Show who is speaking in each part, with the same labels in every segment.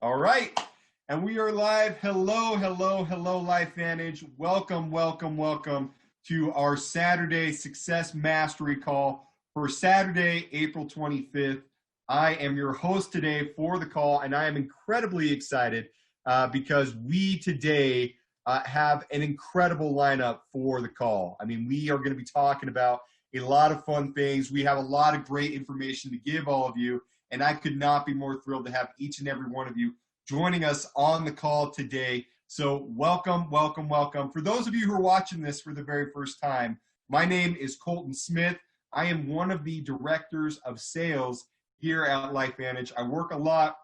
Speaker 1: All right. And we are live. Hello, hello, hello, LifeVantage. Welcome, welcome, welcome to our Saturday Success Mastery Call for Saturday, April 25th. I am your host today for the call, and I am incredibly excited because we today have an incredible lineup for the call. I mean, we are going to be talking about a lot of fun things. We have a lot of great information to give all of you, and I could not be more thrilled to have each and every one of you joining us on the call today. So welcome, welcome, welcome. For those of you who are watching this for the very first time, my name is Colton Smith. I am one of the directors of sales here at LifeVantage. I work a lot,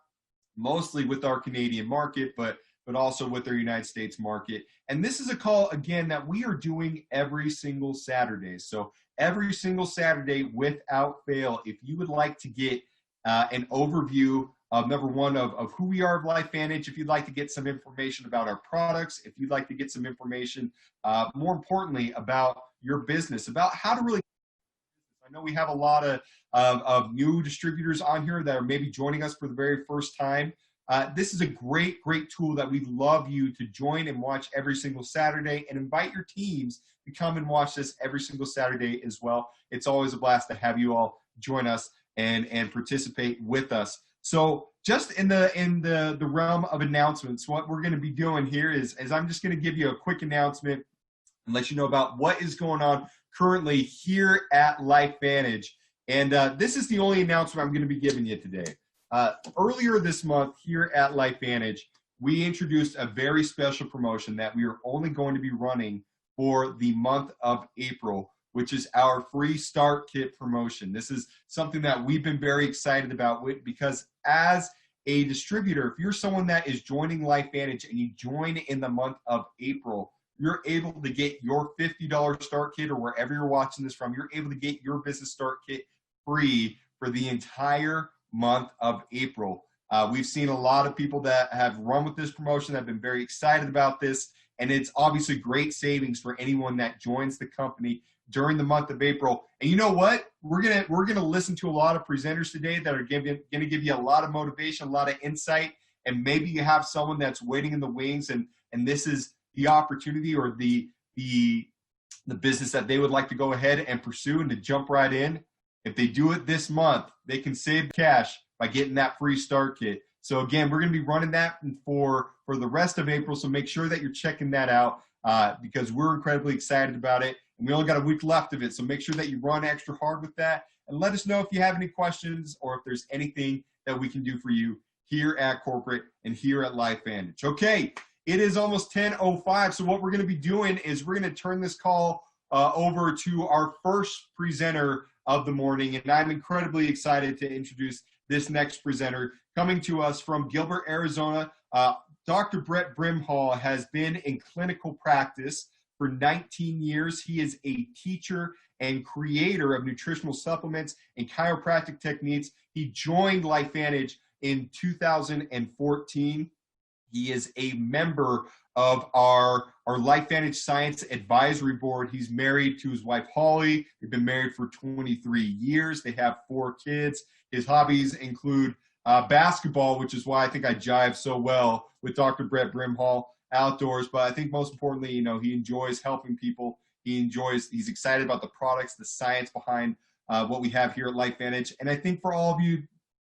Speaker 1: mostly with our Canadian market, but also with our United States market. And this is a call, again, that we are doing every single Saturday. So every single Saturday, without fail, if you would like to get an overview of number one of who we are of LifeVantage, if you'd like to get some information about our products, if you'd like to get some information, more importantly, about your business, about how to really. I know we have a lot of new distributors on here that are maybe joining us for the very first time. This is a great, great tool that we'd love you to join and watch every single Saturday, and invite your teams to come and watch this every single Saturday as well. It's always a blast to have you all join us and participate with us. So just in the realm of announcements, what we're going to be doing here is I'm just going to give you a quick announcement and let you know about what is going on currently here at LifeVantage. And this is the only announcement I'm going to be giving you today. Earlier this month here at LifeVantage, we introduced a very special promotion that we are only going to be running for the month of April, which is our free start kit promotion. This is something that we've been very excited about because as a distributor, if you're someone that is joining LifeVantage and you join in the month of April, you're able to get your $50 start kit, or wherever you're watching this from, you're able to get your business start kit free for the entire month of April. We've seen a lot of people that have run with this promotion that have been very excited about this, and it's obviously great savings for anyone that joins the company during the month of April. And you know what? We're gonna listen to a lot of presenters today that are gonna give you a lot of motivation, a lot of insight, and maybe you have someone that's waiting in the wings, and this is the opportunity or the business that they would like to go ahead and pursue and to jump right in. If they do it this month, they can save cash by getting that free start kit. So again, we're going to be running that for the rest of April. So make sure that you're checking that out because we're incredibly excited about it. And we only got a week left of it. So make sure that you run extra hard with that. And let us know if you have any questions or if there's anything that we can do for you here at corporate and here at LifeVantage. Okay, it is almost 10:05. So what we're going to be doing is we're going to turn this call over to our first presenter of the morning. And I'm incredibly excited to introduce this next presenter coming to us from Gilbert, Arizona. Dr. Brett Brimhall has been in clinical practice for 19 years. He is a teacher and creator of nutritional supplements and chiropractic techniques. He joined LifeVantage in 2014. He is a member of our LifeVantage Science Advisory Board. He's married to his wife, Holly. They've been married for 23 years. They have 4 kids. His hobbies include basketball, which is why I think I jive so well with Dr. Brett Brimhall outdoors. But I think most importantly, he enjoys helping people. He's excited about the products, the science behind what we have here at LifeVantage. And I think for all of you,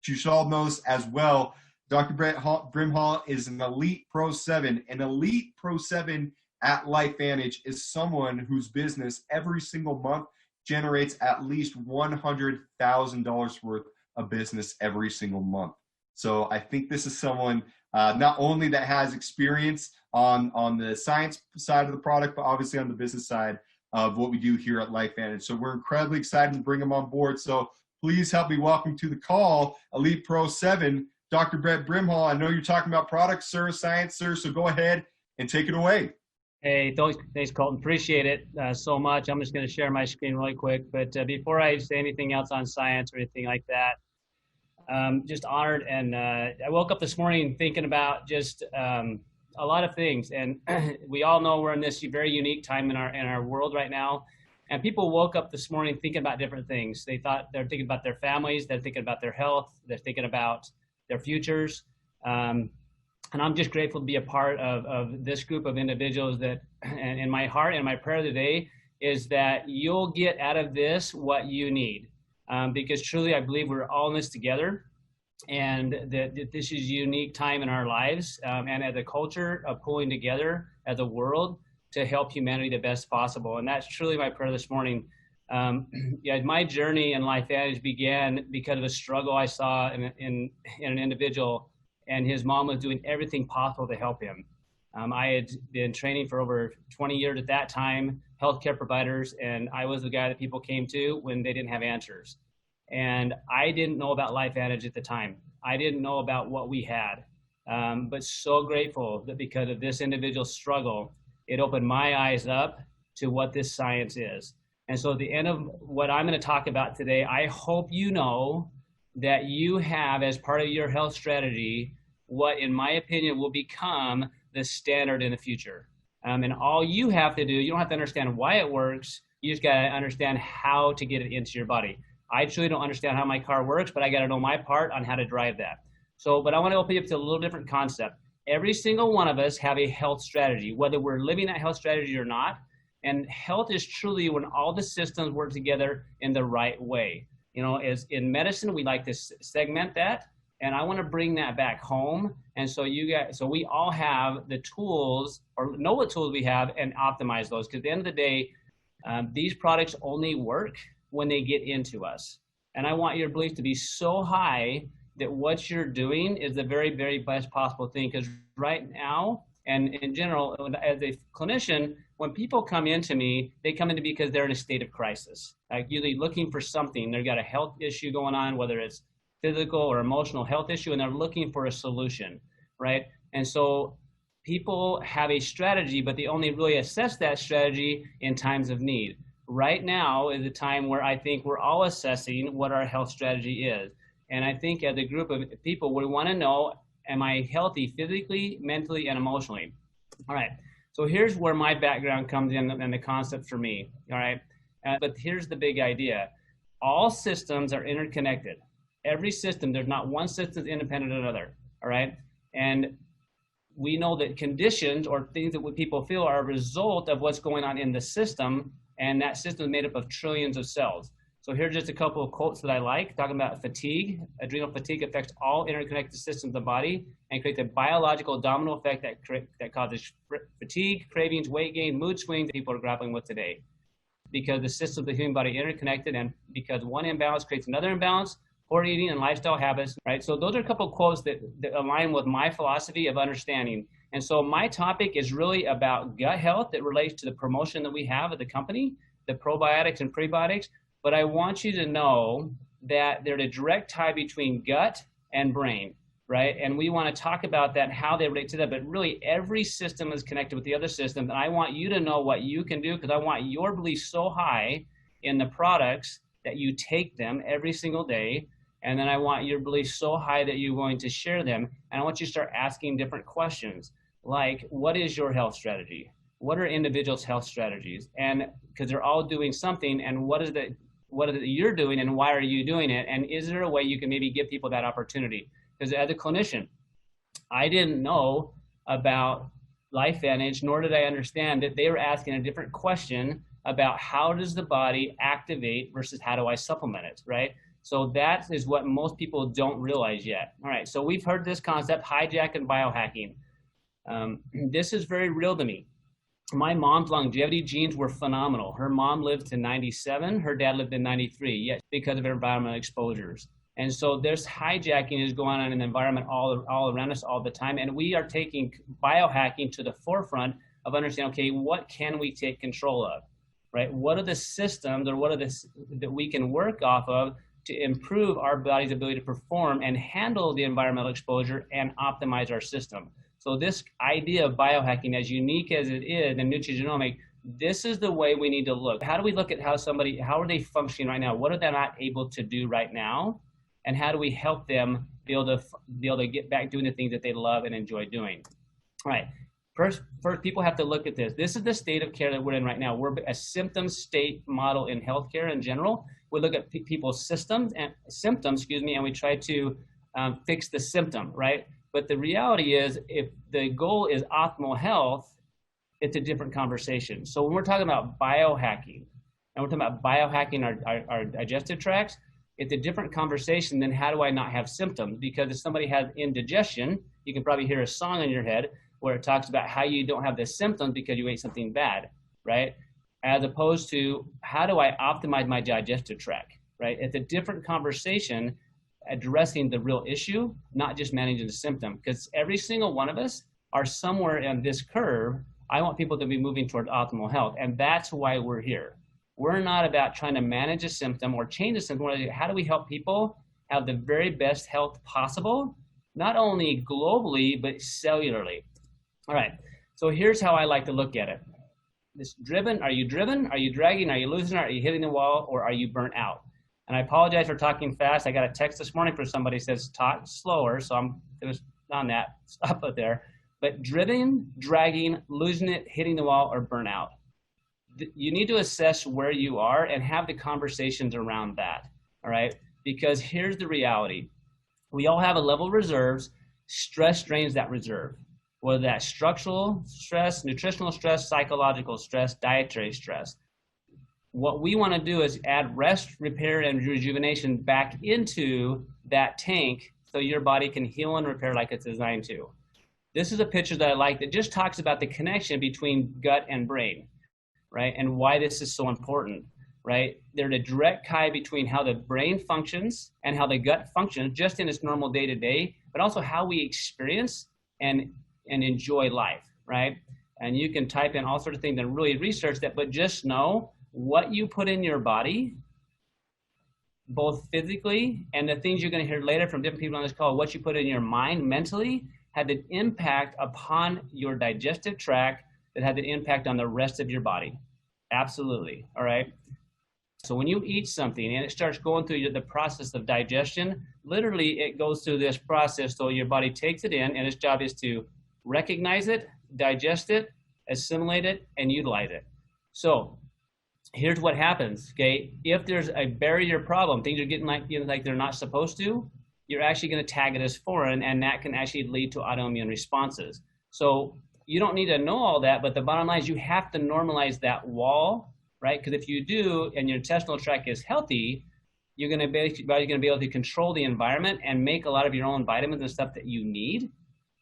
Speaker 1: you should all know this as well. Dr. Brett Brimhall is an Elite Pro 7. An Elite Pro 7 at LifeVantage is someone whose business every single month generates at least $100,000 worth of business every single month. So I think this is someone not only that has experience on the science side of the product, but obviously on the business side of what we do here at LifeVantage. So we're incredibly excited to bring him on board. So please help me welcome to the call, Elite Pro 7, Dr. Brett Brimhall. I know you're talking about products, sir, science, sir, so go ahead and take it away.
Speaker 2: Hey, thanks, Colton. Appreciate it so much. I'm just going to share my screen really quick. But before I say anything else on science or anything like that, just honored. And I woke up this morning thinking about just a lot of things. And we all know we're in this very unique time in our world right now. And people woke up this morning thinking about different things. They're thinking about their families. They're thinking about their health. They're thinking about their futures. And I'm just grateful to be a part of this group of individuals that, and in my heart and my prayer today is that you'll get out of this what you need. Because truly, I believe we're all in this together, and that this is a unique time in our lives, and as a culture of pulling together as a world to help humanity the best possible. And that's truly my prayer this morning. Yeah, my journey in LifeVantage began because of a struggle I saw in an individual, and his mom was doing everything possible to help him. I had been training for over 20 years at that time, healthcare providers, and I was the guy that people came to when they didn't have answers. And I didn't know about LifeVantage at the time. I didn't know about what we had, but so grateful that because of this individual's struggle, it opened my eyes up to what this science is. And so at the end of what I'm going to talk about today, I hope you know that you have as part of your health strategy what, in my opinion, will become the standard in the future. And all you have to do, you don't have to understand why it works. You just got to understand how to get it into your body. I truly don't understand how my car works, but I got to know my part on how to drive that. So, but I want to open you up to a little different concept. Every single one of us have a health strategy, whether we're living that health strategy or not. And health is truly when all the systems work together in the right way. You know, as in medicine, we like to segment that, and I want to bring that back home. And so so we all have the tools, or know what tools we have, and optimize those. Because at the end of the day, these products only work when they get into us. And I want your belief to be so high that what you're doing is the very, very best possible thing. Because right now, and in general, as a clinician, when people come into me, they come into me because they're in a state of crisis, like usually looking for something. They've got a health issue going on, whether it's physical or emotional health issue, and they're looking for a solution, right? And so people have a strategy, but they only really assess that strategy in times of need. Right now is a time where I think we're all assessing what our health strategy is. And I think as a group of people, we want to know, am I healthy physically, mentally, and emotionally? All right. So here's where my background comes in and the concept for me, all right? But here's the big idea. All systems are interconnected. Every system, there's not one system independent of another, all right? And we know that conditions or things that people feel are a result of what's going on in the system, and that system is made up of trillions of cells. So here's just a couple of quotes that I like, talking about fatigue. Adrenal fatigue affects all interconnected systems of the body and creates a biological domino effect that causes fatigue, cravings, weight gain, mood swings that people are grappling with today. Because the systems of the human body are interconnected, and because one imbalance creates another imbalance, poor eating and lifestyle habits, right? So those are a couple of quotes that align with my philosophy of understanding. And so my topic is really about gut health that relates to the promotion that we have at the company, the probiotics and prebiotics. But I want you to know that there's a direct tie between gut and brain, right? And we want to talk about that, how they relate to that. But really, every system is connected with the other systems. And I want you to know what you can do, because I want your belief so high in the products that you take them every single day. And then I want your belief so high that you're going to share them. And I want you to start asking different questions, like, what is your health strategy? What are individuals' health strategies? And because they're all doing something, and what is it you're doing, and why are you doing it? And is there a way you can maybe give people that opportunity? Because as a clinician, I didn't know about LifeVantage, nor did I understand that they were asking a different question about how does the body activate versus how do I supplement it, right? So that is what most people don't realize yet. All right, so we've heard this concept, hijack and biohacking. This is very real to me. My mom's longevity genes were phenomenal. Her mom lived to 97. Her dad lived to 93, yet because of environmental exposures. And so there's hijacking is going on in the environment all around us all the time. And we are taking biohacking to the forefront of understanding, okay, what can we take control of, right? What are the systems, or what are the that we can work off of to improve our body's ability to perform and handle the environmental exposure and optimize our system? So this idea of biohacking, as unique as it is in nutrigenomics, this is the way we need to look. How do we look at how are they functioning right now? What are they not able to do right now? And how do we help them be able to get back doing the things that they love and enjoy doing? All right. First, people have to look at this. This is the state of care that we're in right now. We're a symptom state model in healthcare in general. We look at people's symptoms, and we try to fix the symptom, right? But the reality is, if the goal is optimal health, it's a different conversation. So when we're talking about biohacking, and we're talking about biohacking our digestive tracts, it's a different conversation than how do I not have symptoms? Because if somebody has indigestion, you can probably hear a song in your head where it talks about how you don't have the symptoms because you ate something bad, right? As opposed to how do I optimize my digestive tract, right? It's a different conversation addressing the real issue, not just managing the symptom, because every single one of us are somewhere on this curve. I want people to be moving toward optimal health, and that's why we're here. We're not about trying to manage a symptom or change a symptom. How do we help people have the very best health possible, not only globally, but cellularly? All right, so here's how I like to look at it. This driven, are you dragging, are you losing, are you hitting the wall, or are you burnt out? And I apologize for talking fast. I got a text this morning from somebody who says talk slower, so I'm going to on that, stop it there. But driven, dragging, losing it, hitting the wall, or burnt out. You need to assess where you are and have the conversations around that, all right? Because here's the reality. We all have a level of reserves. Stress drains that reserve, whether that's structural stress, nutritional stress, psychological stress, dietary stress. What we want to do is add rest, repair, and rejuvenation back into that tank so your body can heal and repair like it's designed to. This is a picture that I like that just talks about the connection between gut and brain, right? And why this is so important, right? There's a direct tie between how the brain functions and how the gut functions just in its normal day-to-day, but also how we experience and enjoy life, right? And you can type in all sorts of things and really research that, but just know what you put in your body, both physically and the things you're going to hear later from different people on this call, what you put in your mind mentally had an impact upon your digestive tract that had an impact on the rest of your body. Absolutely, all right? So when you eat something and it starts going through the process of digestion, literally it goes through this process so your body takes it in and its job is to recognize it, digest it, assimilate it, and utilize it. So here's what happens, okay? If there's a barrier problem, things are getting like they're not supposed to, you're actually going to tag it as foreign, and that can actually lead to autoimmune responses. So you don't need to know all that, but the bottom line is you have to normalize that wall, right? Because if you do and your intestinal tract is healthy, you're going to be able to control the environment and make a lot of your own vitamins and stuff that you need,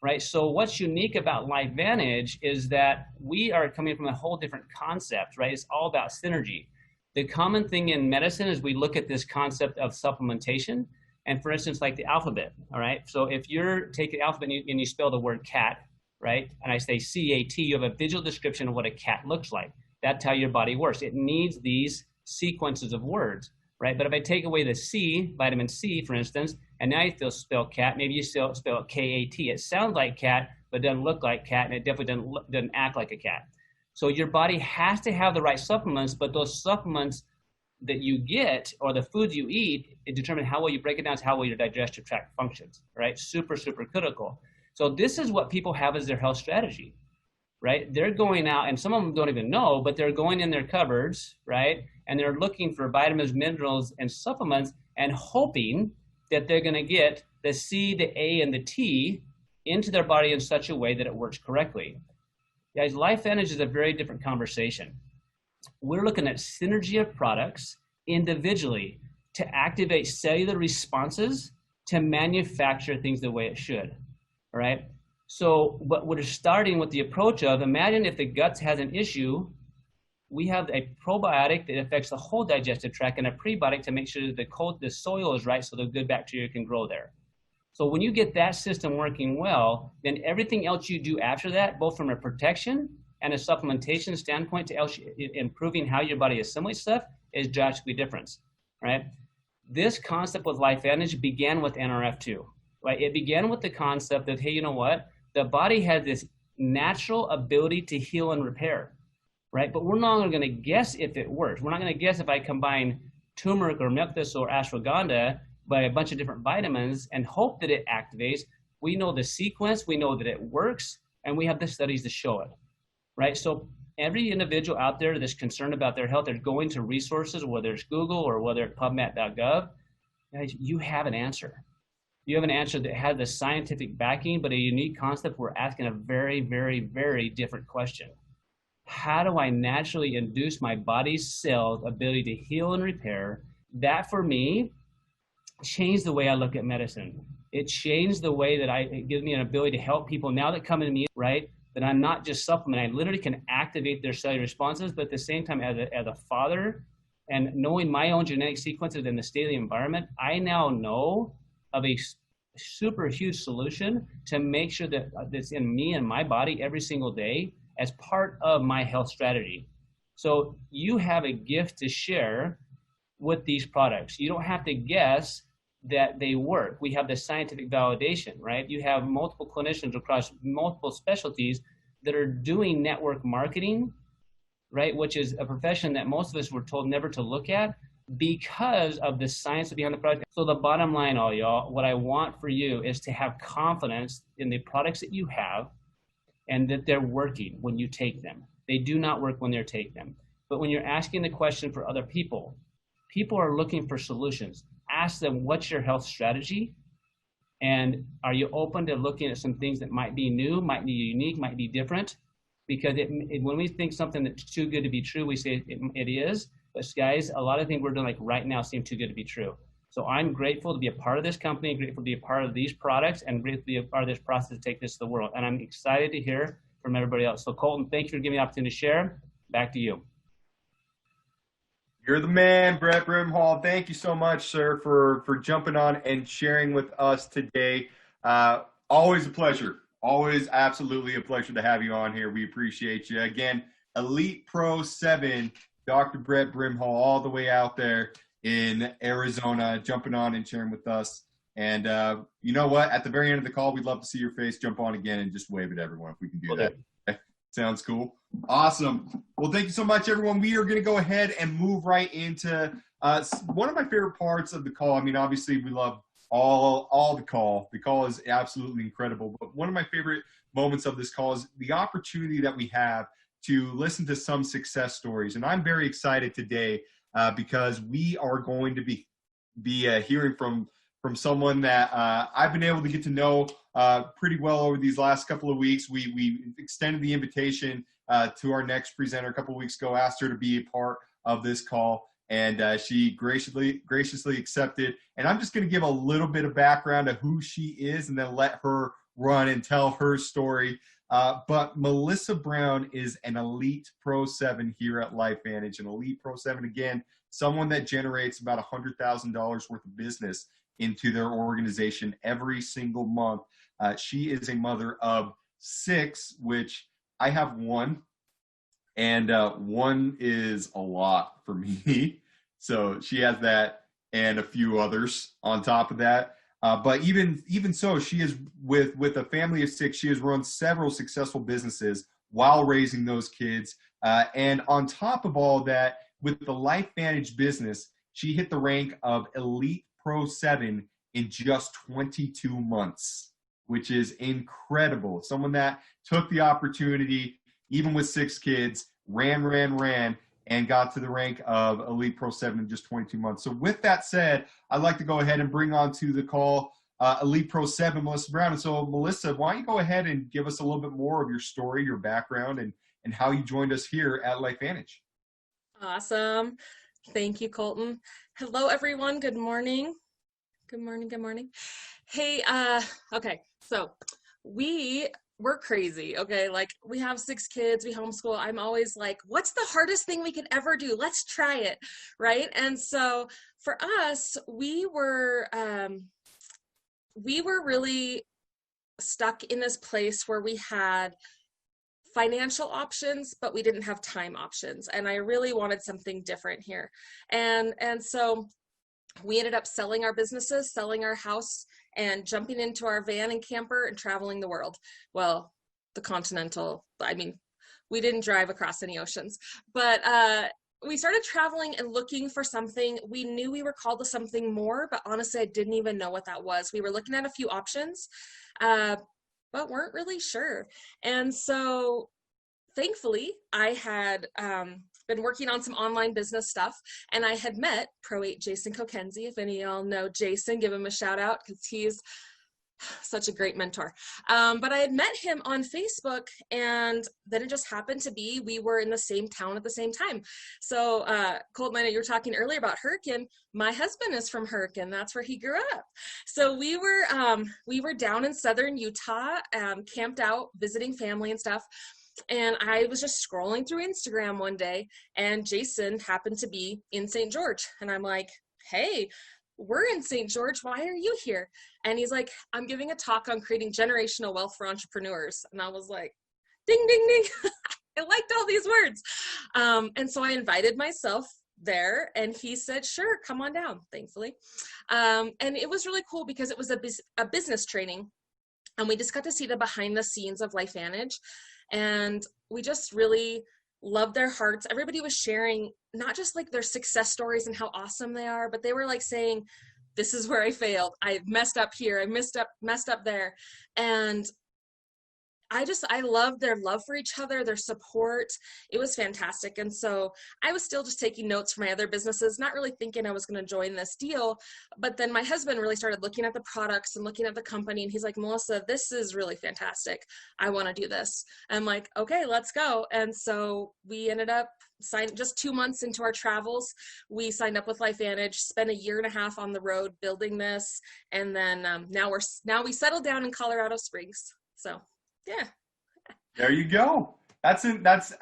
Speaker 2: right? So what's unique about LifeVantage is that we are coming from a whole different concept, right? It's all about synergy. The common thing in medicine is we look at this concept of supplementation. And for instance, like the alphabet, all right? So if you're taking alphabet and you spell the word cat, right? And I say C-A-T, you have a visual description of what a cat looks like. That's how your body works. It needs these sequences of words, right? But if I take away the C, vitamin C, for instance, and now you still spell cat, maybe you still spell K-A-T. It sounds like cat, but doesn't look like cat, and it definitely doesn't act like a cat. So your body has to have the right supplements, but those supplements that you get or the foods you eat, it determines how well you break it down to how well your digestive tract functions, right? Super, super critical. So this is what people have as their health strategy, right? They're going out, and some of them don't even know, but they're going in their cupboards, right? And they're looking for vitamins, minerals, and supplements and hoping that they're going to get the C, the A, and the T into their body in such a way that it works correctly. Guys, LifeVantage is a very different conversation. We're looking at synergy of products individually to activate cellular responses to manufacture things the way it should, all right? So what we're starting with the approach of, imagine if the gut has an issue, we have a probiotic that affects the whole digestive tract and a prebiotic to make sure that the soil is right so the good bacteria can grow there. So when you get that system working well, then everything else you do after that, both from a protection and a supplementation standpoint to improving how your body assimilates stuff, is drastically different, right? This concept with LifeVantage began with NRF2, right? It began with the concept of, hey, you know what? The body has this natural ability to heal and repair, right? But we're not going to guess if it works. We're not going to guess if I combine turmeric or milk thistle or ashwagandha by a bunch of different vitamins and hope that it activates. We know the sequence, we know that it works, and we have the studies to show it. Right? So every individual out there that's concerned about their health, they're going to resources, whether it's Google or whether it's PubMed.gov, guys, you have an answer. You have an answer that has the scientific backing, but a unique concept. We're asking a very, very, very different question. How do I naturally induce my body's cells' ability to heal and repair? That for me changed the way I look at medicine. It changed the way that it gives me an ability to help people now that come to me, right? That I'm not just supplementing. I literally can activate their cellular responses, but at the same time, as a father and knowing my own genetic sequences and the state of the environment, I now know of a super huge solution to make sure that that's in me and my body every single day as part of my health strategy. So you have a gift to share with these products. You don't have to guess that they work. We have the scientific validation, right? You have multiple clinicians across multiple specialties that are doing network marketing, right? Which is a profession that most of us were told never to look at because of the science behind the product. So the bottom line, all y'all, what I want for you is to have confidence in the products that you have and that they're working when you take them. They do not work when they're taking them. But when you're asking the question for other people, people are looking for solutions. Ask them, what's your health strategy? And are you open to looking at some things that might be new, might be unique, might be different? Because when we think something that's too good to be true, we say it is. But guys, a lot of things we're doing like right now seem too good to be true. So I'm grateful to be a part of this company, grateful to be a part of these products, and grateful to be a part of this process to take this to the world. And I'm excited to hear from everybody else. So Colton, thank you for giving me the opportunity to share. Back to you.
Speaker 1: You're the man, Brett Brimhall. Thank you so much, sir, for jumping on and sharing with us today. Always a pleasure. Always absolutely a pleasure to have you on here. We appreciate you. Again, Elite Pro 7, Dr. Brett Brimhall, all the way out there in Arizona, jumping on and sharing with us. And you know what? At the very end of the call, we'd love to see your face. Jump on again and just wave at everyone if we can do that. Okay. Sounds cool. Awesome. Well, thank you so much, everyone. We are going to go ahead and move right into one of my favorite parts of the call. I mean, obviously, we love all the call. The call is absolutely incredible. But one of my favorite moments of this call is the opportunity that we have to listen to some success stories. And I'm very excited today because we are going to be hearing from someone that I've been able to get to know pretty well over these last couple of weeks. We extended the invitation to our next presenter a couple of weeks ago, asked her to be a part of this call, and she graciously accepted. And I'm just going to give a little bit of background of who she is and then let her run and tell her story. But Melissa Brown is an Elite Pro 7 here at LifeVantage. An Elite Pro 7, again, someone that generates about $100,000 worth of business into their organization every single month. She is a mother of 6, which I have 1, and 1 is a lot for me. So she has that and a few others on top of that. But even so, she is with a family of 6. She has run several successful businesses while raising those kids. And on top of all that, with the LifeVantage business, she hit the rank of Elite Pro 7 in just 22 months, which is incredible. Someone that took the opportunity, even with 6 kids, ran, and got to the rank of Elite Pro 7 in just 22 months. So with that said, I'd like to go ahead and bring on to the call Elite Pro 7, Melissa Brown. And so Melissa, why don't you go ahead and give us a little bit more of your story, your background, and how you joined us here at LifeVantage.
Speaker 3: Awesome. Thank you, Colton. Hello, everyone. Good morning. Good morning. Hey, okay. So we're crazy. Okay. Like, we have 6 kids, we homeschool. I'm always like, what's the hardest thing we could ever do? Let's try it. Right. And so for us, we were really stuck in this place where we had financial options, but we didn't have time options. And I really wanted something different here. And so we ended up selling our businesses, selling our house, and jumping into our van and camper and traveling the world. Well, the continental, I mean, we didn't drive across any oceans, but we started traveling and looking for something. We knew we were called to something more, but honestly, I didn't even know what that was. We were looking at a few options, but weren't really sure. And so thankfully, I had been working on some online business stuff, and I had met Pro 8 Jason Kokenzie. If any of y'all know Jason, give him a shout out because he's such a great mentor. But I had met him on Facebook, and then it just happened to be we were in the same town at the same time. So Colton, I know you were talking earlier about Hurricane. My husband is from Hurricane. That's where he grew up. So we were down in southern Utah, camped out, visiting family and stuff. And I was just scrolling through Instagram one day, and Jason happened to be in St. George. And I'm like, hey, we're in St. George. Why are you here? And he's like, I'm giving a talk on creating generational wealth for entrepreneurs. And I was like, ding, ding, ding. I liked all these words. And so I invited myself there, and he said, sure, come on down, thankfully. And it was really cool because it was a business training, and we just got to see the behind the scenes of LifeVantage. And we just really loved their hearts. Everybody was sharing not just like their success stories and how awesome they are, but they were like saying, this is where I failed. I messed up here. I messed up there. And I loved their love for each other, their support. It was fantastic. And so I was still just taking notes for my other businesses, not really thinking I was going to join this deal. But then my husband really started looking at the products and looking at the company. And he's like, Melissa, this is really fantastic. I want to do this. I'm like, okay, let's go. And so we ended up signing just 2 months into our travels. We signed up with LifeVantage, spent a year and a half on the road building this. And then now we settled down in Colorado Springs. So yeah.
Speaker 1: There you go. That's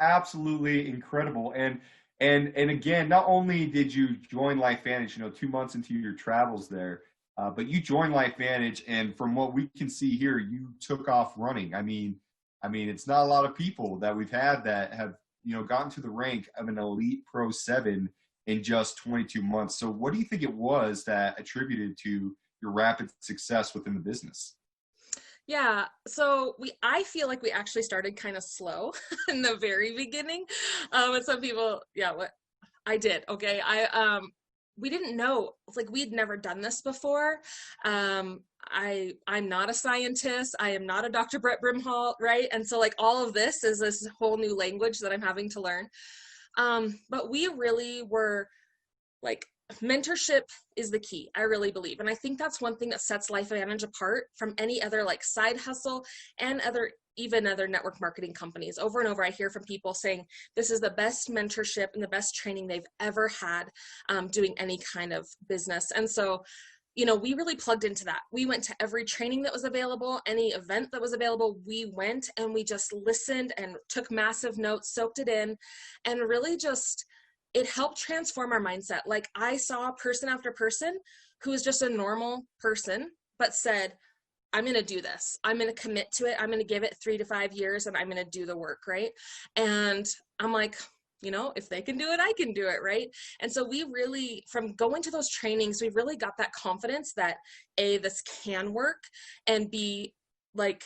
Speaker 1: absolutely incredible. And again, not only did you join LifeVantage, 2 months into your travels there, but you joined LifeVantage, and from what we can see here, you took off running. I mean, it's not a lot of people that we've had that have, gotten to the rank of an elite Pro 7 in just 22 months. So what do you think it was that attributed to your rapid success within the business?
Speaker 3: Yeah, so I feel like we actually started kind of slow in the very beginning. And some people, what I did, okay. We didn't know, like we'd never done this before. I'm not a scientist. I am not a Dr. Brett Brimhall, right? And so like all of this is this whole new language that I'm having to learn. But we really were like, mentorship is the key, I really believe. And I think that's one thing that sets LifeVantage apart from any other like side hustle and even other network marketing companies. Over and over, I hear from people saying this is the best mentorship and the best training they've ever had doing any kind of business. And so, we really plugged into that. We went to every training that was available, any event that was available, we went and we just listened and took massive notes, soaked it in, and really just it helped transform our mindset. Like I saw person after person who was just a normal person, but said, I'm going to do this. I'm going to commit to it. I'm going to give it 3 to 5 years and I'm going to do the work. Right. And I'm like, if they can do it, I can do it. Right. And so we really, from going to those trainings, we really got that confidence that A, this can work, and B, like,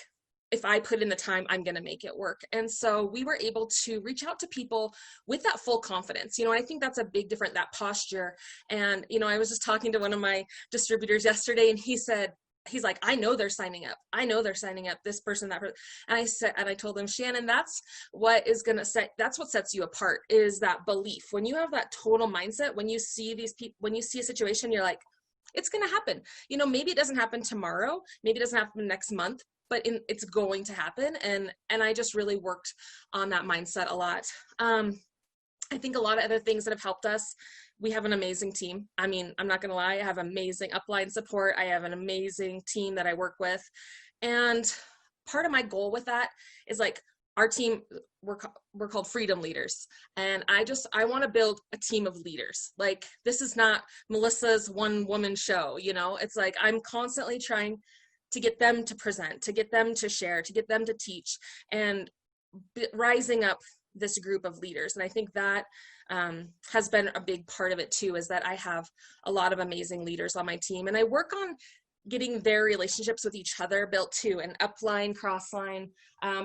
Speaker 3: if I put in the time, I'm going to make it work. And so we were able to reach out to people with that full confidence, and I think that's a big difference, that posture. And, I was just talking to one of my distributors yesterday, and he's like, I know they're signing up. I know they're signing up, this person, that person. And I told him, Shannon, that's what sets you apart, is that belief. When you have that total mindset, when you see these people, when you see a situation, you're like, it's going to happen. Maybe it doesn't happen tomorrow. Maybe it doesn't happen next month, but it's going to happen. And I just really worked on that mindset a lot. I think a lot of other things that have helped us, we have an amazing team. I mean, I'm not going to lie. I have amazing upline support. I have an amazing team that I work with. And part of my goal with that is like our team, we're called Freedom Leaders. And I want to build a team of leaders. Like this is not Melissa's one woman show. It's like, I'm constantly trying to get them to present, to get them to share, to get them to teach, and rising up this group of leaders. And I think that has been a big part of it too, is that I have a lot of amazing leaders on my team, and I work on getting their relationships with each other built too, and upline, crossline,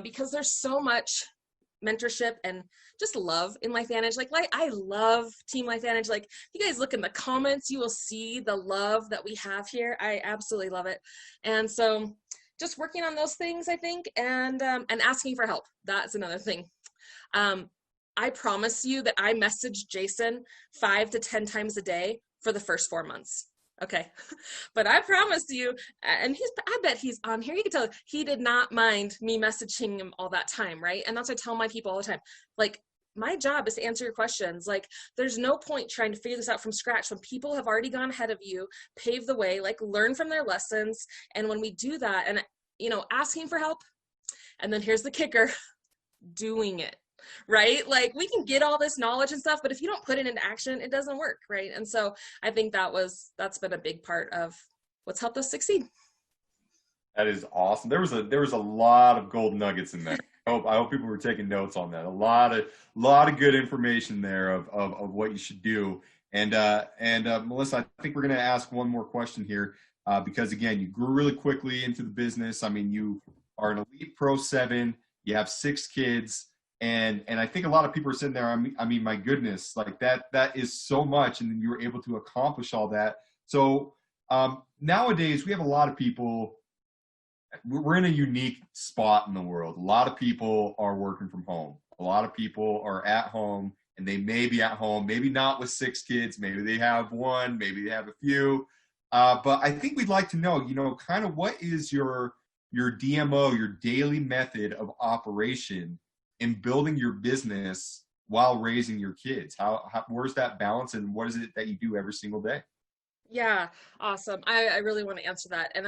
Speaker 3: because there's so much mentorship and just love in LifeVantage. Like I love Team LifeVantage. Like if you guys look in the comments, you will see the love that we have here. I absolutely love it. And so just working on those things, I think, and asking for help. That's another thing. I promise you that I messaged Jason 5 to 10 times a day for the first 4 months. Okay. But I promise you, and I bet he's on here. You can tell he did not mind me messaging him all that time. Right. And that's what I tell my people all the time. Like, my job is to answer your questions. Like, there's no point trying to figure this out from scratch when people have already gone ahead of you, paved the way, like learn from their lessons. And when we do that and, asking for help, and then here's the kicker, doing it. Right? Like, we can get all this knowledge and stuff, but if you don't put it into action, it doesn't work. Right? And so I think that's been a big part of what's helped us succeed.
Speaker 1: That is awesome. There was a lot of gold nuggets in there. I hope people were taking notes on that. A lot of good information there of what you should do. And Melissa, I think we're going to ask one more question here because again, you grew really quickly into the business. I mean, you are an elite Pro 7. You have 6 kids. And I think a lot of people are sitting there. I mean, my goodness, like that is so much. And then you were able to accomplish all that. So nowadays we have a lot of people, we're in a unique spot in the world. A lot of people are working from home. A lot of people are at home, and they may be at home, maybe not with 6 kids. Maybe they have 1, maybe they have a few. But I think we'd like to know, kind of what is your DMO, your daily method of operation in building your business while raising your kids? Where's that balance, and what is it that you do every single day?
Speaker 3: Yeah, awesome. I really want to answer that. And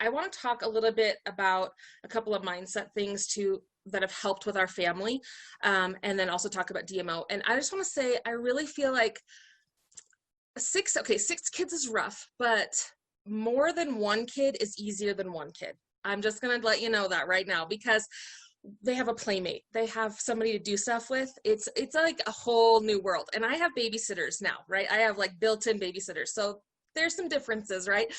Speaker 3: I want to talk a little bit about a couple of mindset things too that have helped with our family, and then also talk about DMO. And I just want to say, I really feel like 6 kids is rough, but more than 1 kid is easier than 1 kid. I'm just going to let you know that right now, because they have a playmate. They have somebody to do stuff with. It's like a whole new world. And I have babysitters now, right? I have like built-in babysitters. So there's some differences, right?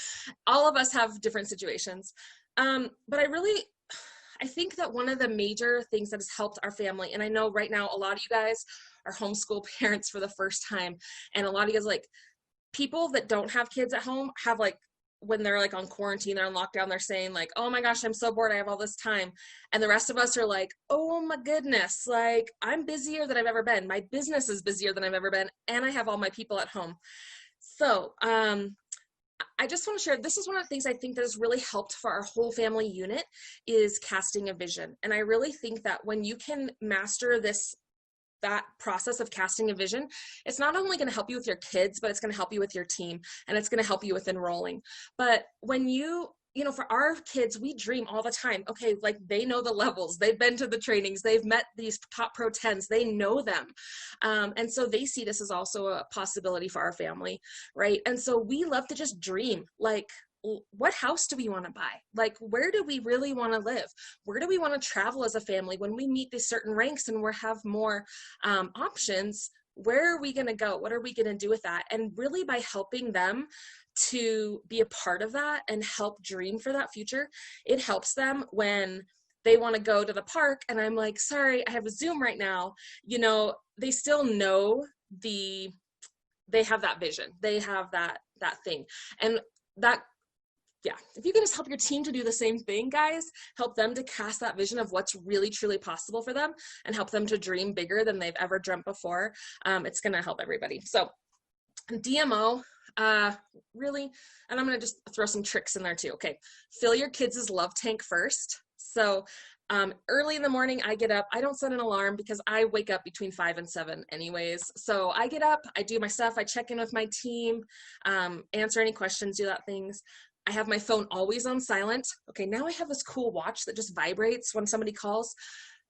Speaker 3: All of us have different situations. But I think that one of the major things that has helped our family, and I know right now a lot of you guys are homeschool parents for the first time, and a lot of you guys, like, people that don't have kids at home have, like, when they're like on quarantine, they're on lockdown, they're saying like, oh my gosh, I'm so bored, I have all this time. And the rest of us are like, oh my goodness, like, I'm busier than I've ever been. My business is busier than I've ever been, and I have all my people at home. So I just want to share, this is one of the things I think that has really helped for our whole family unit, is casting a vision. And I really think that when you can master that process of casting a vision, it's not only going to help you with your kids, but it's going to help you with your team, and it's going to help you with enrolling. But when for our kids, we dream all the time. Okay, like, they know the levels, they've been to the trainings, they've met these top Pro 10s, they know them. And so they see this as also a possibility for our family, right? And so we love to just dream, like, what house do we want to buy? Like, where do we really want to live? Where do we want to travel as a family when we meet these certain ranks and we have more options? Where are we going to go? What are we going to do with that? And really, by helping them to be a part of that and help dream for that future, it helps them when they want to go to the park and I'm like, sorry, I have a Zoom right now. They still know they have that vision. They have that thing. And that, yeah, if you can just help your team to do the same thing, guys, help them to cast that vision of what's really, truly possible for them and help them to dream bigger than they've ever dreamt before, it's going to help everybody. So DMO, really, and I'm going to just throw some tricks in there too. Okay. Fill your kids' love tank first. So early in the morning, I get up. I don't set an alarm because I wake up between 5 and 7 anyways. So I get up, I do my stuff, I check in with my team, answer any questions, do that things. I have my phone always on silent. Okay, now I have this cool watch that just vibrates when somebody calls.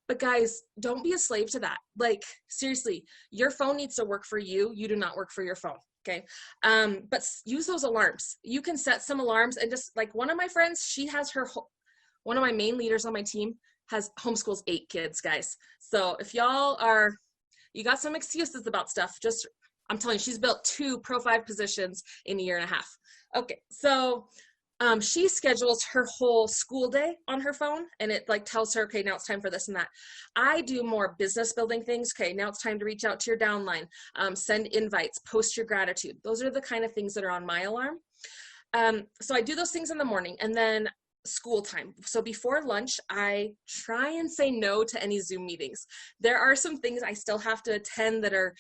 Speaker 3: But guys, don't be a slave to that. Like, seriously, your phone needs to work for you. You do not work for your phone. Okay. But use those alarms. You can set some alarms, and just like, one of my friends, she has one of my main leaders on my team has homeschools 8 kids, guys. So if you got some excuses about stuff, I'm telling you, she's built 2 Pro 5 positions in a year and a half. Okay. So she schedules her whole school day on her phone, and it like tells her, okay, now it's time for this and that. I do more business building things. Okay, now it's time to reach out to your downline, send invites, post your gratitude. Those are the kind of things that are on my alarm. So I do those things in the morning, and then school time. So before lunch, I try and say no to any Zoom meetings. There are some things I still have to attend that are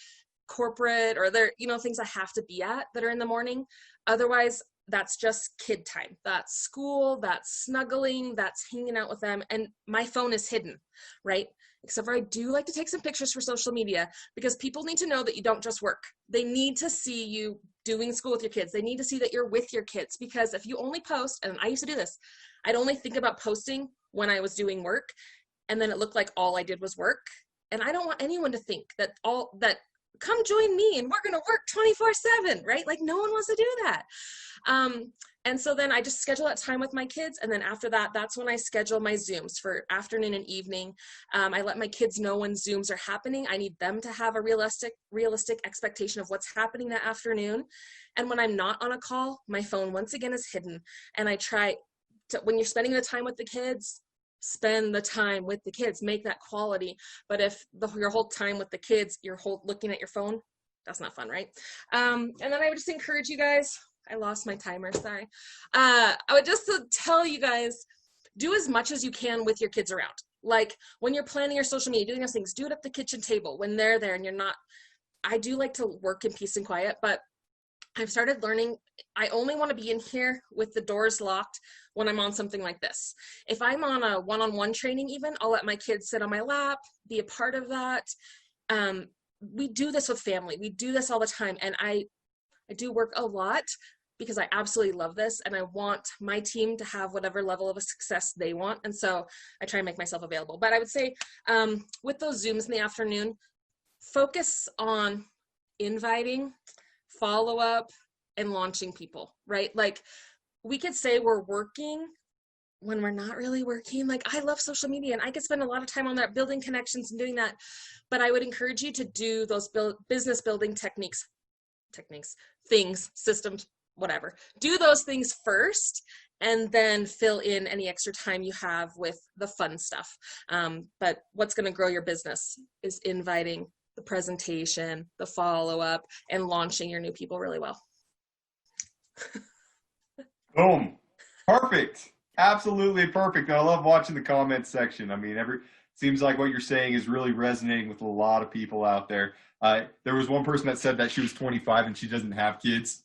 Speaker 3: corporate, or they're, things I have to be at that are in the morning. Otherwise, that's just kid time. That's school, that's snuggling, that's hanging out with them. And my phone is hidden, right? Except for I do like to take some pictures for social media, because people need to know that you don't just work. They need to see you doing school with your kids. They need to see that you're with your kids, because if you only post, and I used to do this, I'd only think about posting when I was doing work, and then it looked like all I did was work. And I don't want anyone to think that come join me and we're going to work 24/7, right? Like, no one wants to do that. And so then I just schedule that time with my kids. And then after that, that's when I schedule my Zooms for afternoon and evening. I let my kids know when Zooms are happening. I need them to have a realistic expectation of what's happening that afternoon. And when I'm not on a call, my phone once again is hidden. And I try to, when you're spending the time with the kids, spend the time with the kids, make that quality. But if your whole time with the kids, you're looking at your phone, that's not fun, right? And then I would just encourage you guys, I lost my timer, sorry. I would just tell you guys, do as much as you can with your kids around. Like when you're planning your social media, doing those things, do it at the kitchen table when they're there and you're not. I do like to work in peace and quiet, but I've started learning I only want to be in here with the doors locked when I'm on something like this. If I'm on a one-on-one training even, I'll let my kids sit on my lap, be a part of that. We do this with family. We do this all the time. And I do work a lot because I absolutely love this. And I want my team to have whatever level of a success they want. And so I try and make myself available. But I would say with those Zooms in the afternoon, focus on inviting, follow up, and launching people, right? Like we could say we're working when we're not really working. Like I love social media and I could spend a lot of time on that, building connections and doing that. But I would encourage you to do those business building techniques, things, systems, whatever. Do those things first and then fill in any extra time you have with the fun stuff. But what's going to grow your business is inviting, the presentation, the follow-up, and launching your new people really well.
Speaker 1: Boom. Perfect. Absolutely perfect. I love watching the comments section. I mean, seems like what you're saying is really resonating with a lot of people out there. There was one person that said that she was 25 and she doesn't have kids.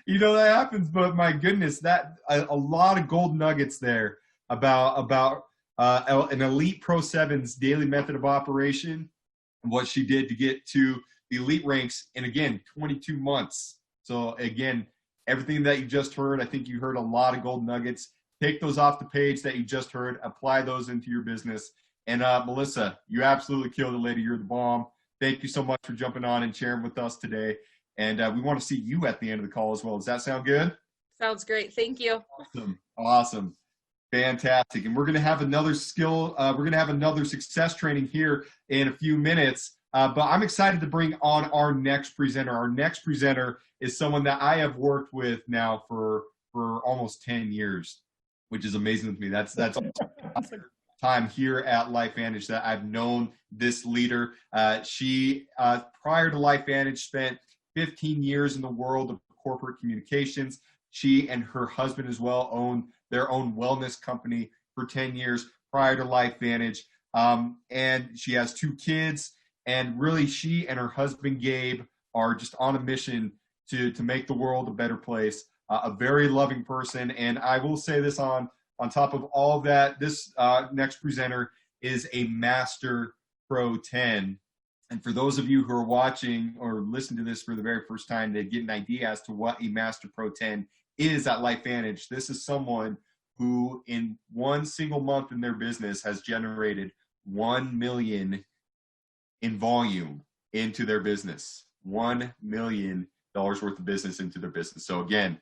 Speaker 1: You know, that happens, but my goodness, that a lot of gold nuggets there about an elite Pro 7's daily method of operation and what she did to get to the elite ranks in, again, 22 months. So again, everything that you just heard, I think you heard a lot of gold nuggets. Take those off the page that you just heard, apply those into your business. And Melissa, you absolutely killed it, lady. You're the bomb. Thank you so much for jumping on and sharing with us today. And we want to see you at the end of the call as well. Does that sound good?
Speaker 3: Sounds great. Thank you.
Speaker 1: Awesome. Fantastic. And we're going to have another success training here in a few minutes. But I'm excited to bring on our next presenter. Our next presenter is someone that I have worked with now for almost 10 years, which is amazing to me. That's time here at LifeVantage that I've known this leader. She, prior to LifeVantage, spent 15 years in the world of corporate communications. She and her husband as well owned their own wellness company for 10 years prior to LifeVantage. And she has 2 kids. And really, she and her husband, Gabe, are just on a mission to make the world a better place. A very loving person. And I will say this on top of all of that, this next presenter is a Master Pro 10. And for those of you who are watching or listening to this for the very first time to get an idea as to what a Master Pro 10 is at LifeVantage, this is someone who in one single month in their business has generated $1 million in volume into their business. $1 million worth of business into their business. So again,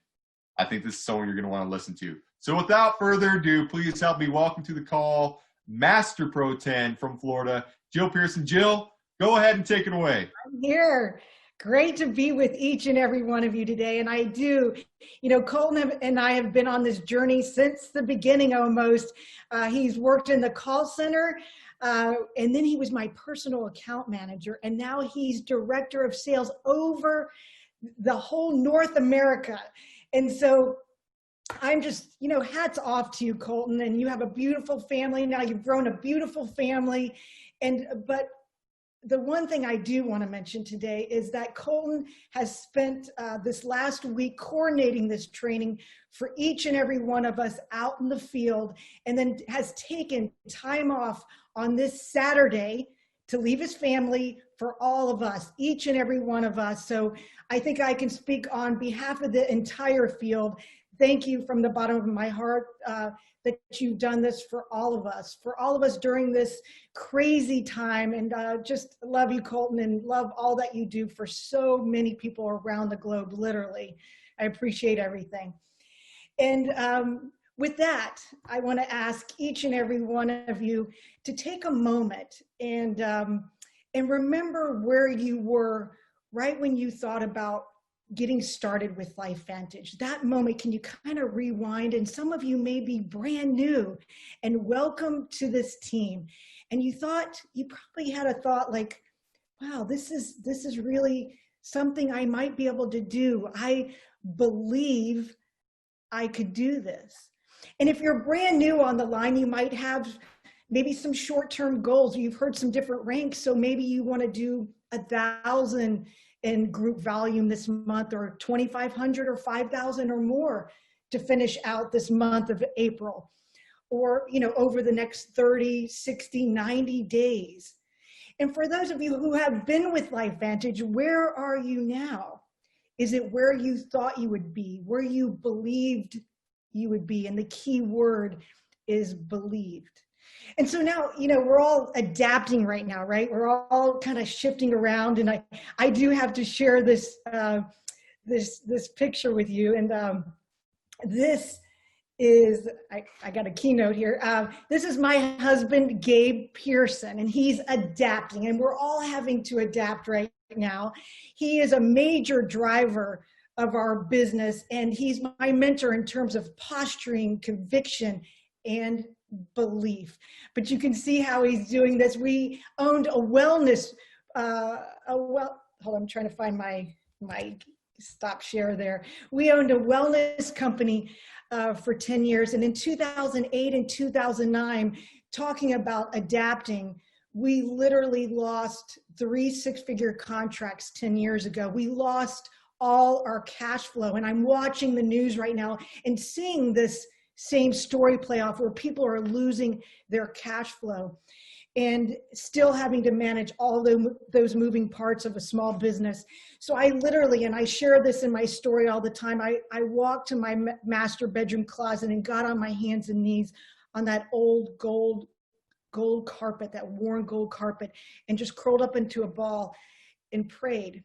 Speaker 1: I think this is someone you're going to want to listen to. So without further ado, please help me welcome to the call Master Pro 10 from Florida, Jill Pearson. Jill, go ahead and take it away.
Speaker 4: I'm here. Great to be with each and every one of you today. And I do, Colton and I have been on this journey since the beginning almost. He's worked in the call center, and then he was my personal account manager. And now he's director of sales over the whole North America. And so I'm just, hats off to you, Colton, and you have a beautiful family. Now you've grown a beautiful family. But the one thing I do want to mention today is that Colton has spent this last week coordinating this training for each and every one of us out in the field, and then has taken time off on this Saturday to leave his family for all of us, each and every one of us. So I think I can speak on behalf of the entire field. Thank you from the bottom of my heart that you've done this for all of us during this crazy time. And just love you, Colton, and love all that you do for so many people around the globe, literally. I appreciate everything. And with that, I want to ask each and every one of you to take a moment and remember where you were right when you thought about getting started with LifeVantage. That moment, can you kind of rewind? And some of you may be brand new, and welcome to this team. And you probably had a thought like, wow, this is really something I might be able to do. I believe I could do this. And if you're brand new on the line, you might have maybe some short-term goals. You've heard some different ranks, so maybe you want to do 1,000 in group volume this month, or 2,500 or 5,000 or more to finish out this month of April, or over the next 30, 60, 90 days. And for those of you who have been with LifeVantage, where are you now? Is it where you thought you would be, where you believed you would be? And the key word is believed. And so now, we're all adapting right now, right? We're all kind of shifting around. And I do have to share this, this picture with you. And this is, I got a keynote here. This is my husband, Gabe Pearson, and he's adapting, and we're all having to adapt right now. He is a major driver of our business, and he's my mentor in terms of posturing, conviction, and belief. But you can see how he's doing this. We owned a wellness, hold on, I'm trying to find my stop share there. We owned a wellness company for 10 years. And in 2008 and 2009, talking about adapting, we literally lost 3 six-figure contracts 10 years ago. We lost all our cash flow. And I'm watching the news right now and seeing this same story play off, where people are losing their cash flow and still having to manage all those moving parts of a small business. So I literally, and I share this in my story all the time, I walked to my master bedroom closet and got on my hands and knees on that old gold carpet, that worn gold carpet, and just curled up into a ball and prayed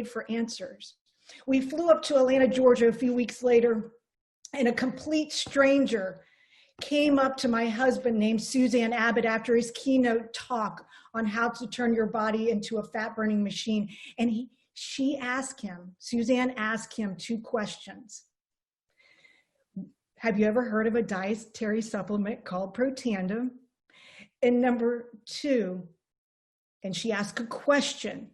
Speaker 4: for answers. We flew up to Atlanta, Georgia a few weeks later, and a complete stranger came up to my husband named Suzanne Abbott after his keynote talk on how to turn your body into a fat burning machine. And Suzanne asked him 2 questions. Have you ever heard of a dietary supplement called Protandim? And number 2, and she asked a question.